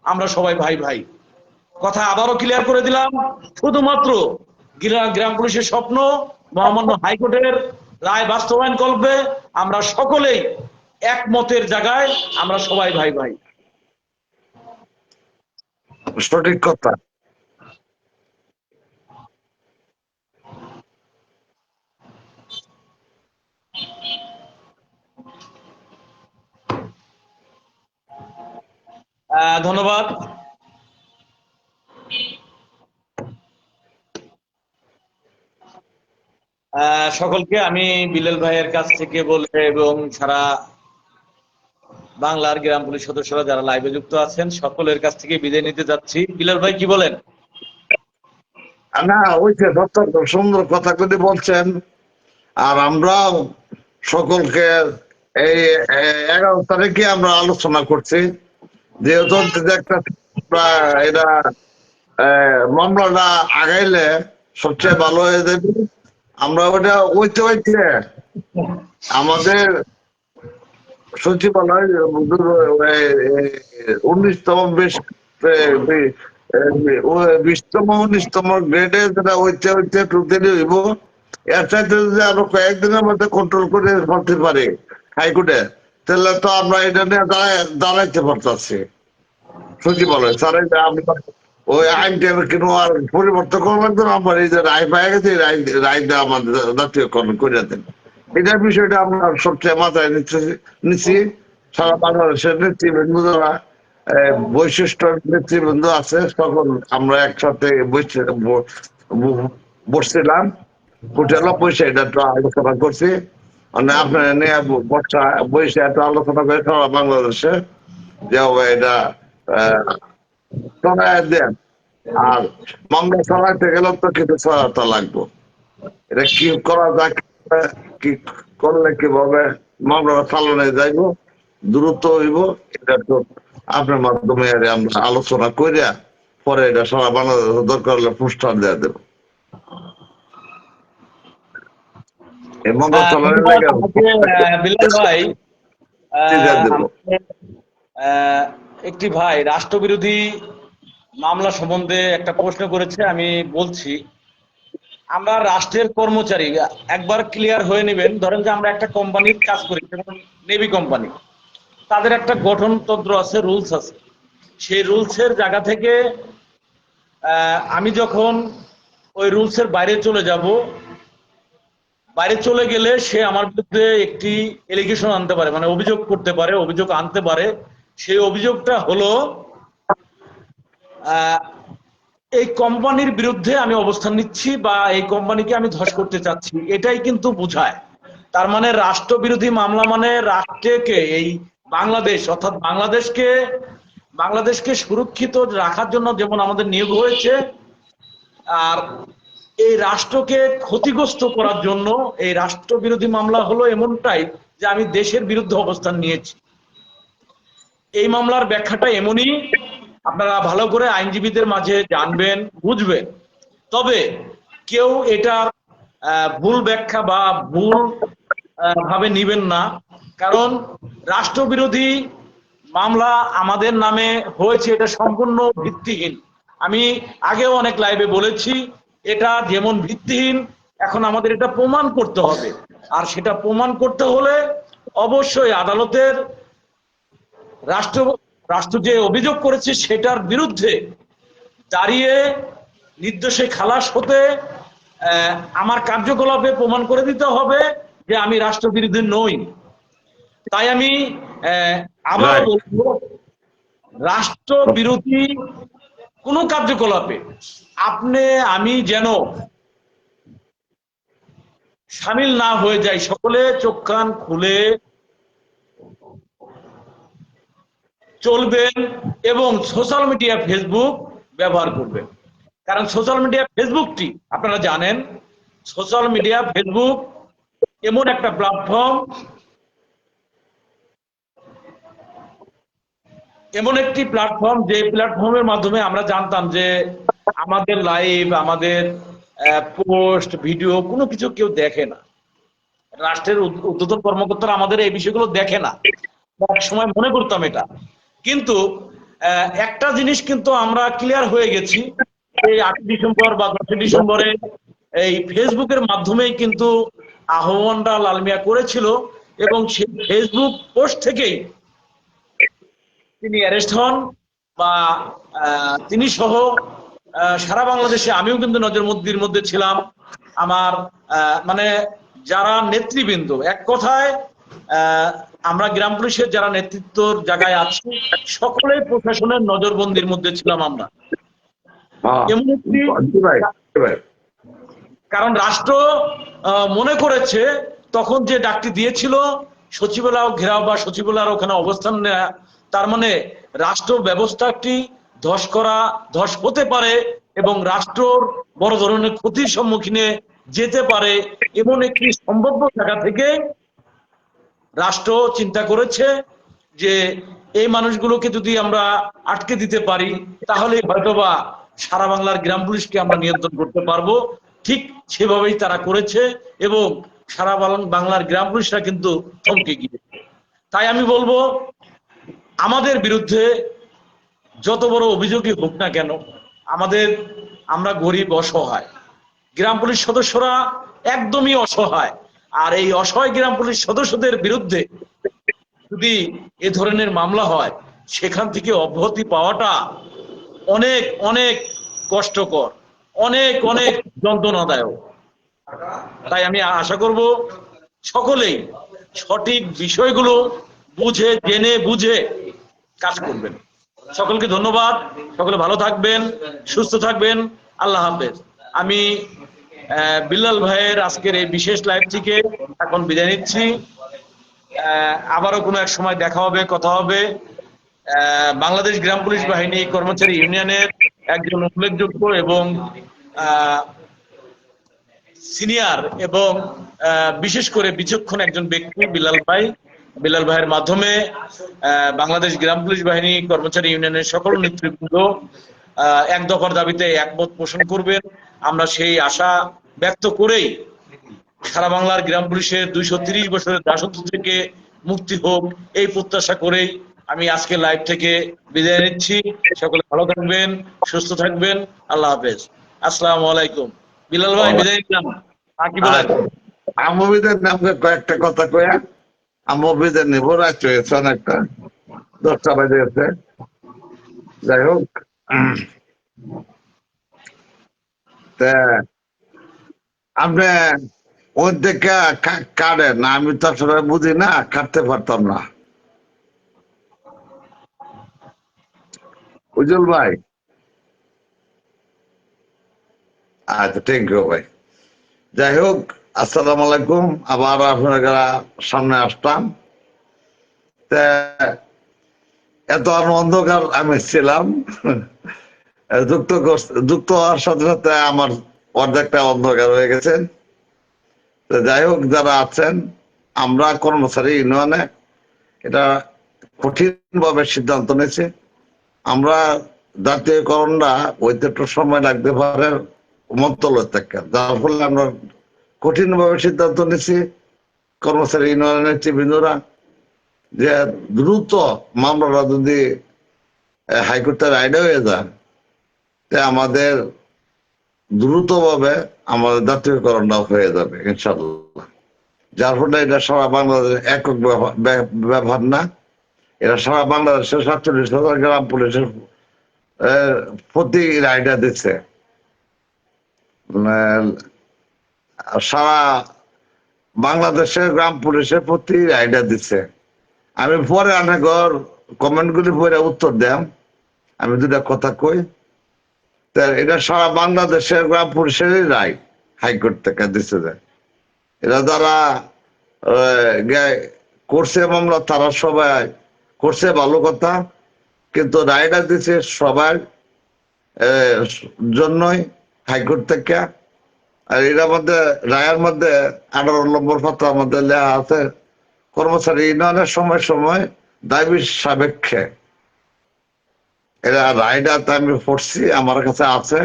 আমরা সবাই ভাই ভাই। কথা আবারও ক্লিয়ার করে দিলাম, শুধুমাত্র গ্রাম পুলিশের স্বপ্ন মহামান্য হাইকোর্টের রায় বাস্তবায়ন করবে, আমরা সকলেই একমতের জায়গায় আমরা সবাই ভাই ভাই। সঠিক কথা। ধন্যবাদ। সকলকে আমি বিলাল ভাইয়ের কাছ থেকে বলে এবং সারা বাংলার গ্রাম পুলিশ সদস্যরা যারা লাইভে যুক্ত আছেন সকলের কাছ থেকে বিদায় নিতে যাচ্ছি। বিলাল ভাই কি বলেন? না, ওই যে অত্যন্ত সুন্দর কথা যদি বলছেন। আর আমরা সকলকে এই 11 তারিখে আমরা আলোচনা করছি, যেহেতু একটা এটা মামলাটা আগাইলে সবচেয়ে ভালো হয়ে যাবে। আমরা ওটা ওইতে আমাদের সচিবালয় 19তম 20তম 19তম গ্রেডে যেটা ওইতে টোটালি হইব। এর চাইতে যদি আরো কয়েকদিনের মধ্যে কন্ট্রোল করে ফেলতে পারি হাইকোর্টে, তাহলে তো আমরা এটা নিয়ে দাঁড়াইতে পারতাছি। সচিবালয় স্যার আমরা ওই আইনটা কিন্তু আর পরিবর্তন করা লাগবে না। আমার এই যে রায় পাই গেছে, রায়টা আমাদের জাতীয়করণ করে দেন। এটার বিষয়টা আমরা সবচেয়ে মাথায় নিচ্ছি। সারা বাংলাদেশের নেতৃবৃন্দ যারা বৈশিষ্ট্য নেতৃবৃন্দ আছে সকল আমরা একসাথে বসছিলাম, হোটেল বসে এটা একটু আলোচনা করছি। মানে আপনার নিয়ে বসে একটা আলোচনা করে সারা বাংলাদেশে যে এটা দেন। আর মামলা চালাইতে গেলে তো কিছু সহায়তা লাগবে। এটা কি করা যায়, কি করলে কিভাবে মামলা চালানো যাইব, দ্রুত হইব, এটা তো আপনার মাধ্যমে আমরা আলোচনা করিয়া পরে এটা সারা বাংলাদেশ দরকার হলে পোস্টার দেওয়া দেব। এই মামলা চালানোর লাগে বিলাল ভাই, একটি ভাই রাষ্ট্রবিরোধী মামলা সম্বন্ধে একটা প্রশ্ন করেছে, আমি বলছি। আমরা রাষ্ট্রের কর্মচারী, একবার ক্লিয়ার হয়ে নেবেন। ধরেন যে আমরা একটা কোম্পানির কাজ করি, যেমন নেভি কোম্পানি, তাদের একটা গঠনতন্ত্র আছে, রুলস আছে। সেই রুলসের জায়গা থেকে আমি যখন ওই রুলসের বাইরে চলে যাব, বাইরে চলে গেলে সে আমার বিরুদ্ধে একটি এলিগেশন আনতে পারে, মানে অভিযোগ করতে পারে, অভিযোগ আনতে পারে। সেই অভিযোগটা হলো আহ, এই কোম্পানির বিরুদ্ধে আমি অবস্থান নিচ্ছি বা এই কোম্পানিকে আমি ধস করতে চাচ্ছি, এটাই কিন্তু বোঝায়। তার মানে রাষ্ট্রবিরোধী মামলা মানে রাষ্ট্রকে, এই বাংলাদেশ অর্থাৎ বাংলাদেশকে সুরক্ষিত রাখার জন্য যেমন আমাদের নিয়োগ হয়েছে, আর এই রাষ্ট্রকে ক্ষতিগ্রস্ত করার জন্য এই রাষ্ট্রবিরোধী মামলা হলো এমনটাই যে আমি দেশের বিরুদ্ধে অবস্থান নিয়েছি। এই মামলার ব্যাখ্যাটা এমনই, আপনারা ভালো করে আইনজীবীদের মাঝে জানবেন, বুঝবেন। তবে কেউ এটার ভুল ব্যাখ্যা বা ভুল ভাবে নিবেন না, কারণ রাষ্ট্রবিরোধী মামলা আমাদের নামে হয়েছে এটা সম্পূর্ণ ভিত্তিহীন। আমি আগেও অনেক লাইভে বলেছি এটা যেমন ভিত্তিহীন, এখন আমাদের এটা প্রমাণ করতে হবে। আর সেটা প্রমাণ করতে হলে অবশ্যই আদালতের রাষ্ট্র যে অভিযোগ করেছে সেটার বিরুদ্ধে দাঁড়িয়ে নির্দোষে খালাস হতে আমার কার্যকলাপে প্রমাণ করে দিতে হবে যে আমি রাষ্ট্রবিরোধী নই। তাই আমি আবার বলবো, রাষ্ট্রবিরোধী কোন কার্যকলাপে আমি যেন সামিল না হয়ে যাই। সকলে চোখ কান খুলে চলবেন এবং সোশ্যাল মিডিয়া ফেসবুক ব্যবহার করবেন। কারণ সোশ্যাল মিডিয়া ফেসবুকটি আপনারা জানেন, সোশ্যাল মিডিয়া ফেসবুক এমন একটা প্ল্যাটফর্ম, এমন একটি প্ল্যাটফর্ম যে প্ল্যাটফর্মের মাধ্যমে আমরা জানতাম যে আমাদের লাইভ, আমাদের পোস্ট, ভিডিও কোনো কিছু কেউ দেখে না। রাষ্ট্রের ঊর্ধ্বতন কর্মকর্তারা আমাদের এই বিষয়গুলো দেখে না, এক সময় মনে করতাম এটা। কিন্তু একটা জিনিস কিন্তু আমরা ক্লিয়ার হয়ে গেছি, এই 8 ডিসেম্বর বা 10 ডিসেম্বরে এই ফেসবুকের মাধ্যমেই কিন্তু আহ্বানটা লাল মিয়া করেছিল এবং সেই ফেসবুক পোস্ট থেকেই তিনি অ্যারেস্ট হন বা তিনি সহ সারা বাংলাদেশে, আমিও কিন্তু নজরবন্দির মধ্যে ছিলাম। আমার মানে যারা নেতৃবৃন্দ, এক কথায় আমরা গ্রাম পুলিশের যারা নেতৃত্বর জায়গায় আছি সকলেই প্রশাসনের নজরবন্দির মধ্যে ছিলাম আমরা। এমন একটি, কারণ রাষ্ট্র মনে করেছে তখন যে ডাকটি দিয়েছিল সচিবালয় ঘেরাও বা সচিবালয়ের ওখানে অবস্থান নেওয়া, তার মানে রাষ্ট্র ব্যবস্থাটি ধস হতে পারে এবং রাষ্ট্রর বড় ধরনের ক্ষতির সম্মুখীনে যেতে পারে, এমন একটি সম্ভাব্য জায়গা থেকে রাষ্ট্র চিন্তা করেছে যে এই মানুষগুলোকে যদি আমরা আটকে দিতে পারি তাহলে হয়তোবা সারা বাংলার গ্রাম পুলিশকে আমরা নিয়ন্ত্রণ করতে পারবো। ঠিক সেভাবেই তারা করেছে এবং সারা বাংলার গ্রাম পুলিশরা কিন্তু থমকে গিয়েছে। তাই আমি বলবো, আমাদের বিরুদ্ধে যত বড় অভিযোগই হোক না কেন, আমরা গরিব, অসহায়, গ্রাম পুলিশ সদস্যরা একদমই অসহায়। আর এই অসহায় গ্রাম পুলিশ সদস্যদের বিরুদ্ধে যদি এ ধরনের মামলা হয়, সেখান থেকে অব্যাহতি পাওয়াটা অনেক অনেক কষ্টকর, অনেক অনেক যন্ত্রণাদায়ক। তাই আমি আশা করব সকলেই সঠিক বিষয়গুলো বুঝে, জেনে বুঝে কাজ করবেন। সকলকে ধন্যবাদ, সকলে ভালো থাকবেন, সুস্থ থাকবেন, আল্লাহ হাফেজ। আমি বিল্লাল ভাইয়ের আজকের এই বিশেষ লাইভ থেকে এখন বিদায় নিচ্ছি। আবারও কোনো এক সময় দেখা হবে, কথা হবে। বাংলাদেশ গ্রাম পুলিশ বাহিনী কর্মচারী ইউনিয়নের একজন উল্লেখযোগ্য এবং সিনিয়র এবং বিশেষ করে বিচক্ষণ একজন ব্যক্তি বিল্লাল ভাইয়ের মাধ্যমে বাংলাদেশ গ্রাম পুলিশ বাহিনী কর্মচারী ইউনিয়নের সকল নেতৃবৃন্দ এক দফার দাবিতে একমত পোষণ করবেন। আমরা সেই আশা ব্যক্ত করেই সারা বাংলার গ্রাম পুলিশের 230 বছরের দাসত্ব থেকে মুক্তি হোক, এই প্রত্যাশা করেই আমি আজকে লাইভ থেকে বিদায় নিচ্ছি। সকলে ভালো থাকবেন, সুস্থ থাকবেন, আল্লাহ হাফেজ, আসসালামু আলাইকুম। বিল্লাল ভাই বিদায় নিলাম, আর কি বলেন? আমবিদের নামে কয়েকটা কথা কয়া আমবিদের নেব, রাত হয়েছে অনেকটা, 10টা বাজে গেছে। যাই হোক, আপনি ওই থেকে কাটে না, আমি তো আসলে বুঝি না, কাটতে পারতাম না। উজ্জ্বল ভাই, আচ্ছা, থ্যাংক ইউ ভাই। যাই হোক, আসসালামু আলাইকুম। আবার আপনার সামনে আসলাম। তা এত অন্ধকার আমি ছিলাম, যুক্ত হওয়ার সাথে সাথে আমার অর্ধেকটা অন্ধকার হয়ে গেছেন। তো যাই হোক, যারা আছেন, আমরা কর্মচারী ইউনিয়নে এটা কঠিন ভাবে সিদ্ধান্ত নিয়েছি। আমরা জাতীয়করণটা হইতে একটু সময় লাগতে পারে মন্ত্রণালয় থেকে, যার ফলে আমরা কঠিন ভাবে সিদ্ধান্ত নিয়েছি কর্মচারী ইউনিয়নের নেতৃবৃন্দরা, যে দ্রুত মামলাটা যদি হাইকোর্টের রায়টা হয়ে যায়, তে আমাদের দ্রুতভাবে আমাদের জাতীয়করণটা হয়ে যাবে ইনশাল্লাহ। যার ফলে এটা সারা বাংলাদেশের একক ব্যাপার না, এটা সারা বাংলাদেশের 47,000 গ্রাম পুলিশের প্রতি রায়টা দিচ্ছে। সারা বাংলাদেশের গ্রাম পুলিশের প্রতি রায়টা দিচ্ছে। আমি পরে অনেক কমেন্ট গুলি পরে উত্তর দেম, আমি দুটা কথা কই। এটা সারা বাংলাদেশের গ্রাম পুলিশেরই রায় হাইকোর্ট থেকে দিচ্ছে যায়। এরা যারা করছে মামলা, তারা সবাই করছে ভালো কথা, কিন্তু রায়টা দিচ্ছে সবার জন্যই হাইকোর্ট থেকে। আর এর মধ্যে রায়ের মধ্যে 18 নম্বর পাতার মধ্যে লেখা আছে, কর্মচারী ইউনিয়নের সময় সময় দাবি সাপেক্ষে। এরা রায়টা আমি পড়ছি, আমার কাছে আছে।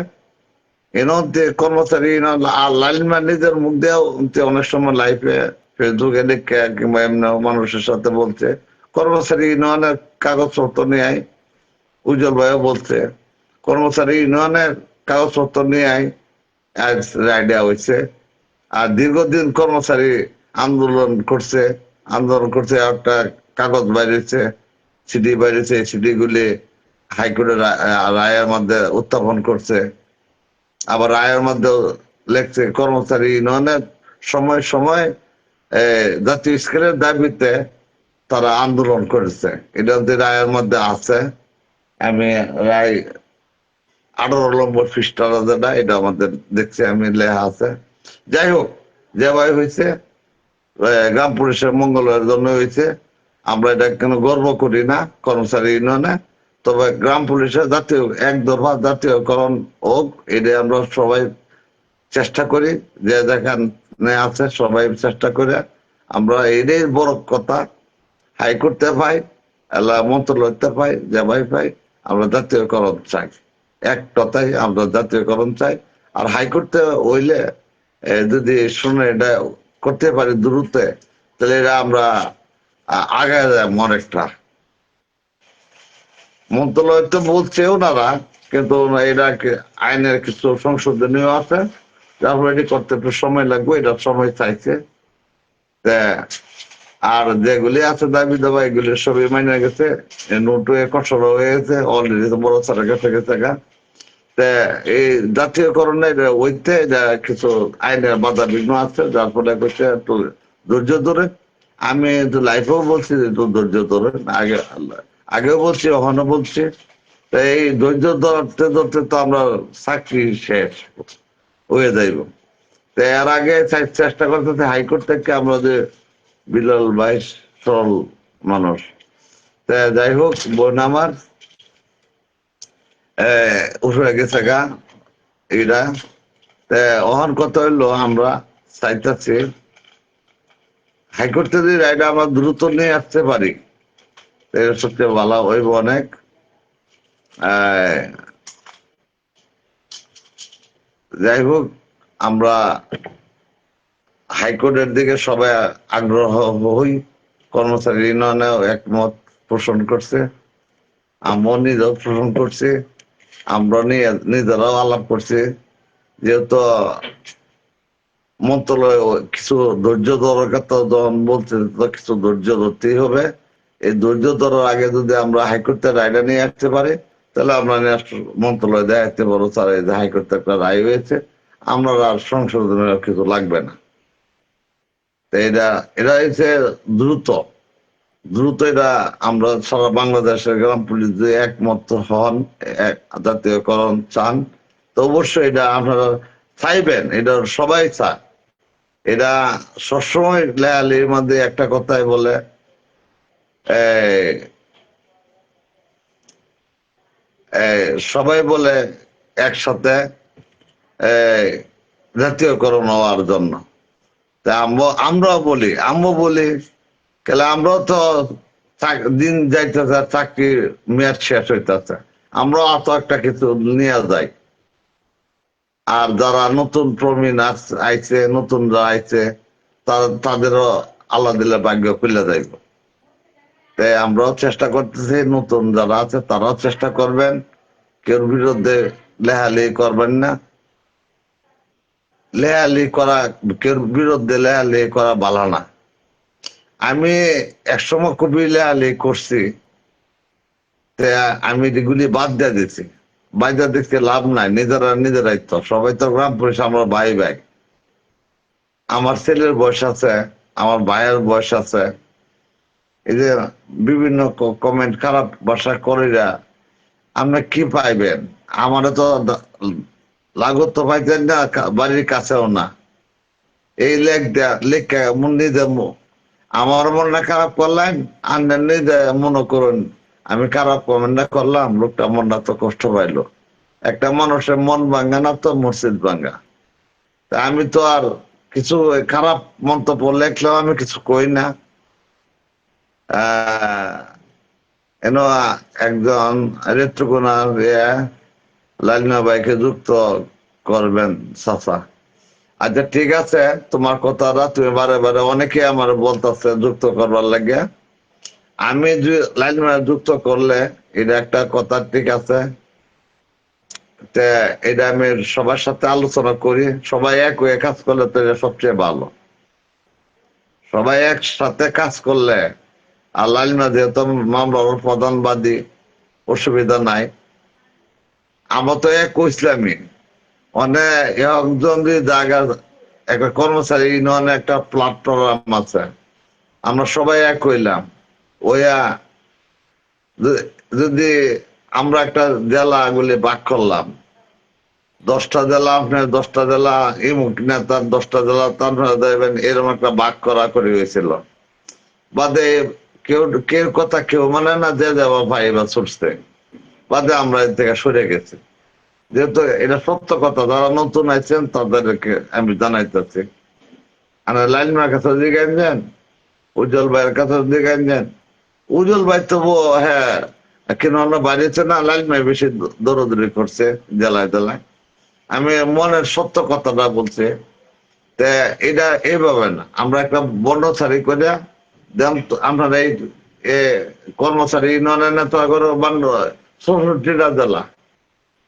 এনতে কর্মচারী ইউনিয়ন আর লাইনম্যান নিজের মুখ দিয়েও অনেক সময় লাইফে ফেসবুকে লিখে কিংবা এমনি মানুষের সাথে বলছে, কর্মচারী ইউনিয়নের কাগজপত্র নিয়ে উজ্জ্বল ভাইও বলছে, কর্মচারী ইউনিয়নের কাগজপত্র নিয়ে আজ রায় দেওয়া হয়েছে। আর দীর্ঘদিন কর্মচারী আন্দোলন করছে, একটা কাগজ বাইরেছে, সিডি বাইরেছে, সিডি গুলি হাইকোর্টের রায়ের মধ্যে উত্থাপন করছে। আবার রায়ের মধ্যে লেখছে, কর্মচারী ইউনিয়নের সময় সময় জাতীয় স্কেলের দাবিতে তারা আন্দোলন করেছে। এটা রায়ের মধ্যে আছে। আমি রায় 18 নম্বর পৃষ্ঠা যেটা, এটা আমাদের দেখছি আমি, লেখা আছে। যাই হোক, যেভাবে হয়েছে গ্রাম পুলিশের মঙ্গলের জন্য হয়েছে। আমরা এটা কেন গর্ব করি না কর্মচারী ইউনিয়নে, তবে গ্রাম পুলিশের জাতীয় একদফা জাতীয়করণ হোক, এটা আমরা সবাই চেষ্টা করি, যে যেখানে আছে সবাই চেষ্টা করে। আমরা এটাই বড় কথা, হাইকোর্টে পাই, মন্ত্রণালয়তে পাই, যে ভাই পাই, আমরা জাতীয়করণ চাই। এক কথাই আমরা জাতীয়করণ চাই। আর হাইকোর্টে হইলে যদি শুনে এটা করতে পারি দ্রুত, তাহলে এটা আমরা আগে যায় অনেকটা। মন্ত্রণালয় তো বলছে ওনারা, কিন্তু এটা আইনের কিছু সংশোধনীয় আছে, যার ফলে এটি করতে একটু সময় লাগবে, এটা সময় চাইছে। আর যেগুলি আছে দাবি দাবা, এগুলি সবই মাইনে গেছে, নোটও কঠোর হয়ে গেছে, অলরেডি তো বড় ছাড়া গেছে গেছে। এই জাতীয়করণের ওইতে কিছু আইনের বাধা বিঘ্ন আছে, যার ফলে করছে একটু ধৈর্য ধরে। আমি লাইফেও বলছি যে একটু ধৈর্য ধরে, আগেও বলছি, ওখানে বলছি। এই ধৈর্য ধরতে ধরতে তো আমরা চাকরি শেষ হয়ে যাইব। তো এর আগে চেষ্টা করতেছে হাইকোর্ট থেকে আমরা যে বিলাল ভাই সরল মানুষ। যাই হোক, বোন আমার উঠে গেছে গা এটা। অহন কথা হইলো, আমরা চাইতেছি হাইকোর্ট থেকে রায়টা আমরা দ্রুত নিয়ে আসতে পারি, সবচেয়ে ভালো হইব অনেক। যাই হোক, আমরা হাইকোর্টের দিকে সবাই আগ্রহ হই, কর্মচারী ইউনিয়নেও একমত পোষণ করছে, আমরা নিজেও পোষণ করছি, আমরা নিজেরাও আলাপ করছি। যেহেতু মন্ত্রণালয় কিছু ধৈর্য ধরার কথা যখন বলছে, কিছু ধৈর্য ধরতেই হবে। এই ধৈর্য ধরার আগে যদি আমরা হাইকোর্টের রায়টা নিয়ে আসতে পারি, তাহলে আমরা মন্ত্রণালয় দেখাতে পারবো, স্যার এই যে হাইকোর্টে একটা রায় হয়েছে, আমরা আর সংশোধনের কিছু লাগবে না। তো এটা এটা হচ্ছে দ্রুত দ্রুত এটা আমরা সারা বাংলাদেশের গ্রাম পুলিশ যে একমত হন, এক জাতীয়করণ চান, তো অবশ্যই এটা আপনারা চাইবেন, এটা সবাই চায়। এটা সবসময় লেয়ালির মধ্যে একটা কথাই বলে, সবাই বলে একসাথে জাতীয়করণ হওয়ার জন্য। তা আমরাও বলি, কেলে আমরাও তো দিন যাইতেছে, চাকরির মেয়াদ শেষ হইতেছে, আমরাও অত একটা কিছু নিয়ে যাই। আর যারা নতুন প্রবীণ আইছে, নতুন যারা আইছে, তাদেরও আল্লাহ দিলে ভাগ্য খুলে যাইব। তাই আমরাও চেষ্টা করতেছি, নতুন যারা আছে তারাও চেষ্টা করবেন, কেউ বিরুদ্ধে লেহালি করবেন না। লেহালি করা, কেউ বিরুদ্ধে লেহালি করা ভালো না। আমি একসময় খুবই লেহালি করছি, আমি এগুলি বাদ দিয়ে দিচ্ছি। বাদ দিয়ে দেখতে লাভ নাই, নিজেরাই তো সবাই তো গ্রাম পুলিশ, আমরা ভাই ভাই। আমার ছেলের বয়স আছে, আমার ভাইয়ের বয়স আছে। এই যে বিভিন্ন কমেন্ট খারাপ ভাষা করিরা আপনি কি পাইবেন? আমারও তো লাগত তো পাইতেন না, বাড়ির কাছেও না। এই লেখা নিজে আমার মনটা খারাপ করলেন, আন্ডার নিজে মনে করুন আমি খারাপ কমেন্টটা করলাম, লোকটা মনটা তো কষ্ট পাইলো। একটা মানুষের মন ভাঙ্গা না তো মসজিদ ভাঙ্গা। তা আমি তো আর কিছু খারাপ মন্তব্য লেখলেও আমি কিছু কই না। একজন রেত্রকোনা লালিনা ভাইকে যুক্ত করবেন চাচা। আচ্ছা ঠিক আছে, তোমার কথাটা তুমি বারে বারে অনেকে আমার বলতেছে যুক্ত করবার লাগে। আমি লালিনা যুক্ত করলে এটা একটা কথা, ঠিক আছে। এটা আমি সবার সাথে আলোচনা করি, সবাই এক হয়ে কাজ করলে তো এটা সবচেয়ে ভালো। সবাই একসাথে কাজ করলে, আর লালিনা যেহেতু মামলার প্রধানবাদী, অসুবিধা নাই। আমরা তো এক ইসলামী অনেক একজন জায়গা, একটা কর্মচারী ইউনিয়নে একটা প্ল্যাটফর্ম আছে, আমরা সবাই এক হইলাম। ওইয়া যদি আমরা একটা জেলা গুলি ভাগ করলাম, 10টা জেলা, আপনার 10টা জেলা ইমুক নেতার, 10টা জেলা তার দেবেন, এরকম একটা ভাগ করা করে হয়েছিল। বাদে কেউ কথা কেউ মানে না, যে যাওয়া ভাই বা ছুটছে, বাদে আমরা এর থেকে সরে গেছি। যেহেতু এটা সত্য কথা, যারা নতুন আছেন তাদেরকে আমি জানাইতেছি। লাইনমার কাছে জিজ্ঞাসেন, উজ্জ্বল ভাইয়ের কাছে জিজ্ঞাসেন। উজ্জ্বল ভাই তো হ্যাঁ কেন বাড়িয়েছে না, লাইন ভাই বেশি দৌড়দৌড়ি করছে জেলায় জেলায়। আমি মনের সত্য কথাটা বলছি। এটা এইভাবে না, আমরা একটা বর্ণচারী করে আপনার এই কর্মচারী ইউনিয়নের নেতা করে বান্ধব 64টা জেলা,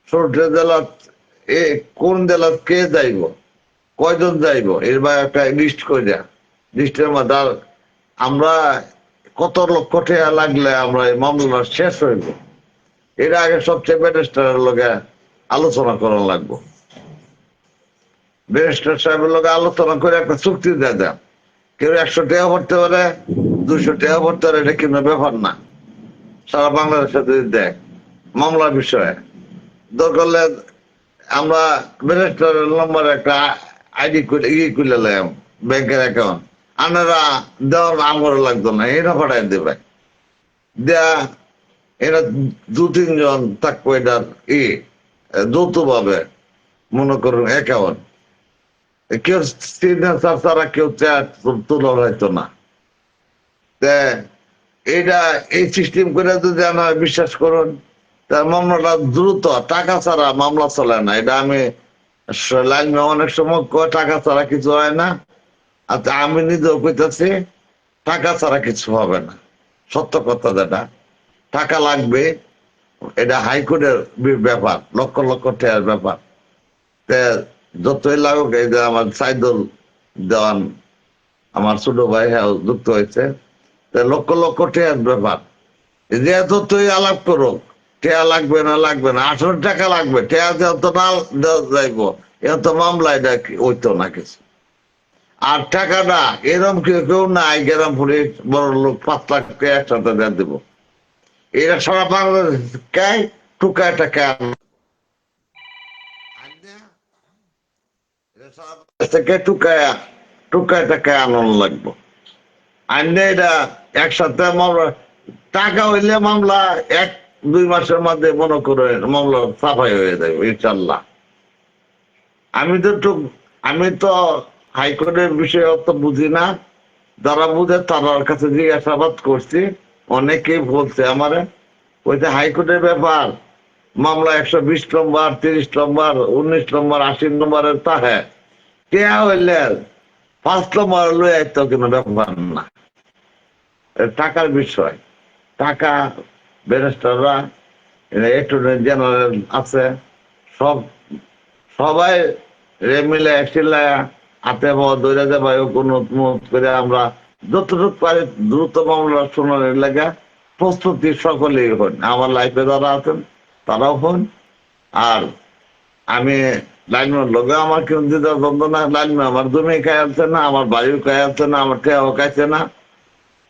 64টা জেলা কোন জেলা কে যাইব, কয়জন যাইব, এর বা একটা লিস্ট করে, লিস্টের মধ্যে আমরা কত লক্ষ টাকা লাগলে আমরা এই মামলা শেষ হইব, এর আগে সবচেয়ে ব্যারিস্টারের লগে আলোচনা করা লাগবো। ব্যারিস্টার সাহেবের লগে আলোচনা করে একটা চুক্তি দিয়ে দেন। কেউ 100 টাকা ভরতে পারে, 200 টাকা ভরতে পারে, এটা কিন্তু ব্যাপার না। সারা বাংলাদেশে যদি দেয় মামলার বিষয়ে দরকার হলে আমরা ব্যারিস্টারের নম্বর একটা আইডি খুলে লাম, ব্যাংকের অ্যাকাউন্ট, আপনারা দেওয়ার আমার লাগতো না, এটা পাঠাই দেবে। দেয়া এরা 2-3 জন থাকবো, এটার যৌথ ভাবে মনে করুন অ্যাকাউন্ট, কেউ সিগনেচার ছাড়া কেউ তুলা হইতো না। এটা এই সিস্টেম করে যদি আমার বিশ্বাস করুন, তার মামলাটা দ্রুত, টাকা ছাড়া মামলা চলে না। এটা আমি লাইন অনেক সময় টাকা ছাড়া কিছু হয় না। আচ্ছা আমি নিজেও কইতেছি, টাকা ছাড়া কিছু হবে না, সত্য কথা যেটা। টাকা লাগবে, এটা হাইকোর্টের ব্যাপার, লক্ষ লক্ষ টাকার ব্যাপার। যতই লাগুক, এই যে আমার সাইদুল দেওয়ান, আমার ছোট ভাই, হ্যাঁ যুক্ত হয়েছে, লক্ষ লক্ষ টাকার ব্যাপার। যে যতই আলাপ করুক, টাকা লাগবে না, 18 টাকা লাগবে, টাকা যত না যাইব, এত মামলা এটা হইতো না কিছু। আর টাকাটা এরকম কেউ নাই গ্রাম পুলিশ বড় লোক 5 লাখ টাকা একসাথে দিয়ে দেবো। এরা সারা বাংলাদেশ টুকায় টাকা থেকে টুকায় টুকায় টাকা আনন্দ লাগবো। আইনে এটা একসাথে মামলা টাকা হইলে মামলা 1-2 মাসের মধ্যে মনে করে মামলা সাফাই হয়ে যাবে ইনশাল্লাহ। আমি তো হাইকোর্টের বিষয়ে অত বুঝি না, যারা বুঝে তার কাছে জিজ্ঞাসাবাদ করছি, অনেকেই বলছে আমারে ওইটা হাইকোর্টের ব্যাপার, মামলা 120 নম্বর 30 নম্বর 19 নম্বর 80 নম্বরের তাহে কে হইলে 5 নম্বর লই আইতো কোনো ব্যাপার না, টাকার বিষয়। টাকা ব্যারিস্টাররা অ্যাটর্নি জেনারেল আছে, সবাই মিলে একসিলায় হাতে ধরে যাবে কোনো করে আমরা যতটুকু পারি দ্রুত মামলা শোনানোর লাগে প্রস্তুতি সকলেই হন। আমার লাইফে যারা আছেন তারাও হন। আর আমি লাইনম্যান লোকে আমার কেউ দিতে দ্বন্দ্ব না, লাইনম্যান আমার জমি খাই আছে না, আমার বাড়িও খাই আছে না, আমার ঠেয়াও খাইছে না,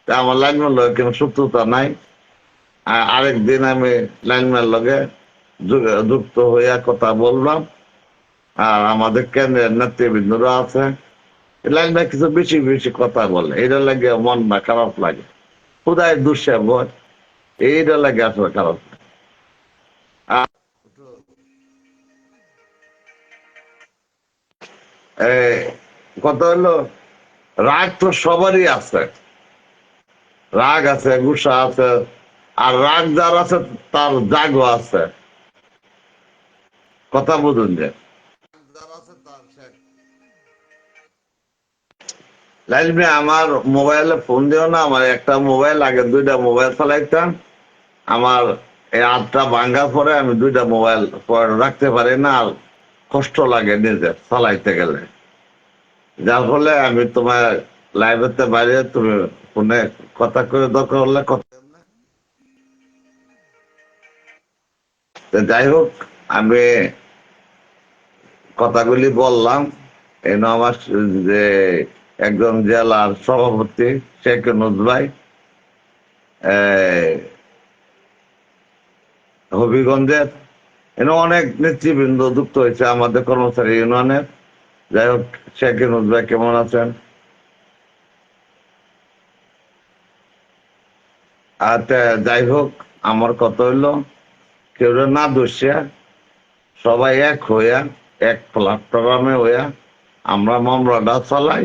তা আমার লাইনম্যান লোকে কোনো শত্রুতা নাই। আরেকদিন আমি লাইনম্যান লগে যুক্ত হইয়া কথা বললাম। আর আমাদের কেন্দ্রের নেতৃবৃন্দরা আছে, লাইনম্যান কিছু বেশি বেশি কথা বলে, এটা লাগে মনটা খারাপ লাগে, খুদায় দুঃসাব এইটা লাগে আসলে খারাপ। কথা হলো রাগ তো সবারই আছে, রাগ আছে, গুসা আছে, আর রাগ যার আছে তার জাগও আছে। কথা বুঝুন যে লাইলমে আমার মোবাইলে ফোন দিও না, আমার একটা মোবাইল, আগে 2টা মোবাইল চালাইতাম, আমার এই 8টা ভাঙ্গার পরে আমি 2টা মোবাইল রাখতে পারি না, আর কষ্ট লাগে নিজে চালাইতে গেলে, যার ফলে আমি তোমার লাইব্রেরিতে বাইরে তুমি ফোনে কথা করে দরকার হলে কথা। যাই হোক, আমি কথাগুলি বললাম। এনে আমার যে একজন জেলার সভাপতি শেখ নুজ ভাই, হবিগঞ্জের, এনে অনেক নেতৃবৃন্দ যুক্ত হয়েছে আমাদের কর্মচারী ইউনিয়নের। যাই হোক, শেখ নুজ ভাই কেমন আছেন? আচ্ছা, যাই হোক, আমার কথা হইলো কেউ না দোষিয়া সবাই এক হইয়া এক প্ল্যাটফর্মে হইয়া আমরা মামলাটা চালাই।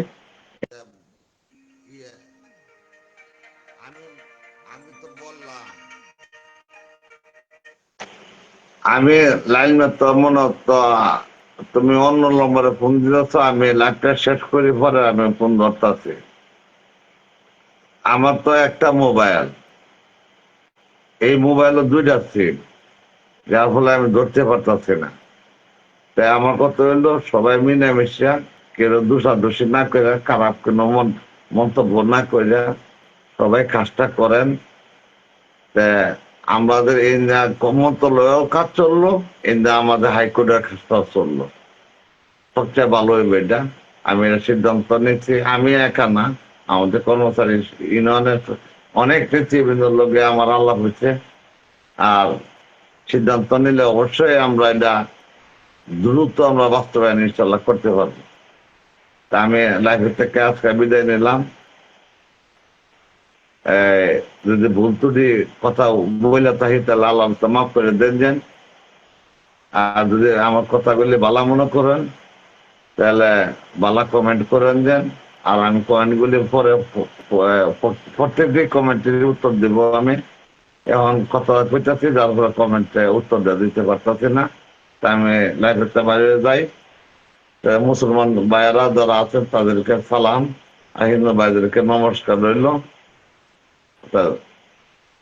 আমি লাইন তো মনে তো তুমি অন্য নম্বরে ফোন দিতেছ, আমি লাইনটা শেষ করি পরে আমি ফোন ধরতেছি। আমার তো একটা মোবাইল, এই মোবাইলে 2টা সিম, যার ফলে আমি ধরতে পারতেছি না। তাই আমার কথা হইলো সবাই মিলেমিশা কেউ দোষাদোষি না করে, খারাপ কোনো মন্তব্য না করে সবাই কাজটা করেন। আমাদের এই মন্ত্রণালয়েও কাজ চললো, এই আমাদের হাইকোর্টের কাজটাও চললো, সবচেয়ে ভালো হইবে এটা। আমি এটা সিদ্ধান্ত নিচ্ছি, আমি একা না, আমাদের কর্মচারী ইউনিয়নের অনেক নেতৃবৃন্দের লোকে আমার আলাপ হয়েছে। আর সিদ্ধান্ত নিলে অবশ্যই আমরা এটা দ্রুত আমরা বাস্তবায়ন ইনশাল্লাহ করতে পারবো। তা আমি লাইফের থেকে আজকে বিদায় নিলাম। যদি ভুল ত্রুটি কথা বইলে থাকি তাহলে আল্লাহ মাফ করে দেন। আর যদি আমার কথাগুলি ভালো মনে করেন তাহলে ভালো কমেন্ট করেন দেন। আর আমি কমেন্টগুলি পরে প্রত্যেকটি কমেন্টের উত্তর দিব। আমি এখন কথা কইতাছি, যার পরে কমেন্টে উত্তর দিতে পারতেছি না, তাই আমি লাইফের বাইরে যাই। মুসলমান ভাইয়েরা যারা আছেন তাদেরকে সালাম, আর হিন্দু ভাইদেরকে নমস্কার রইল।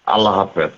আল্লাহ হাফেজ।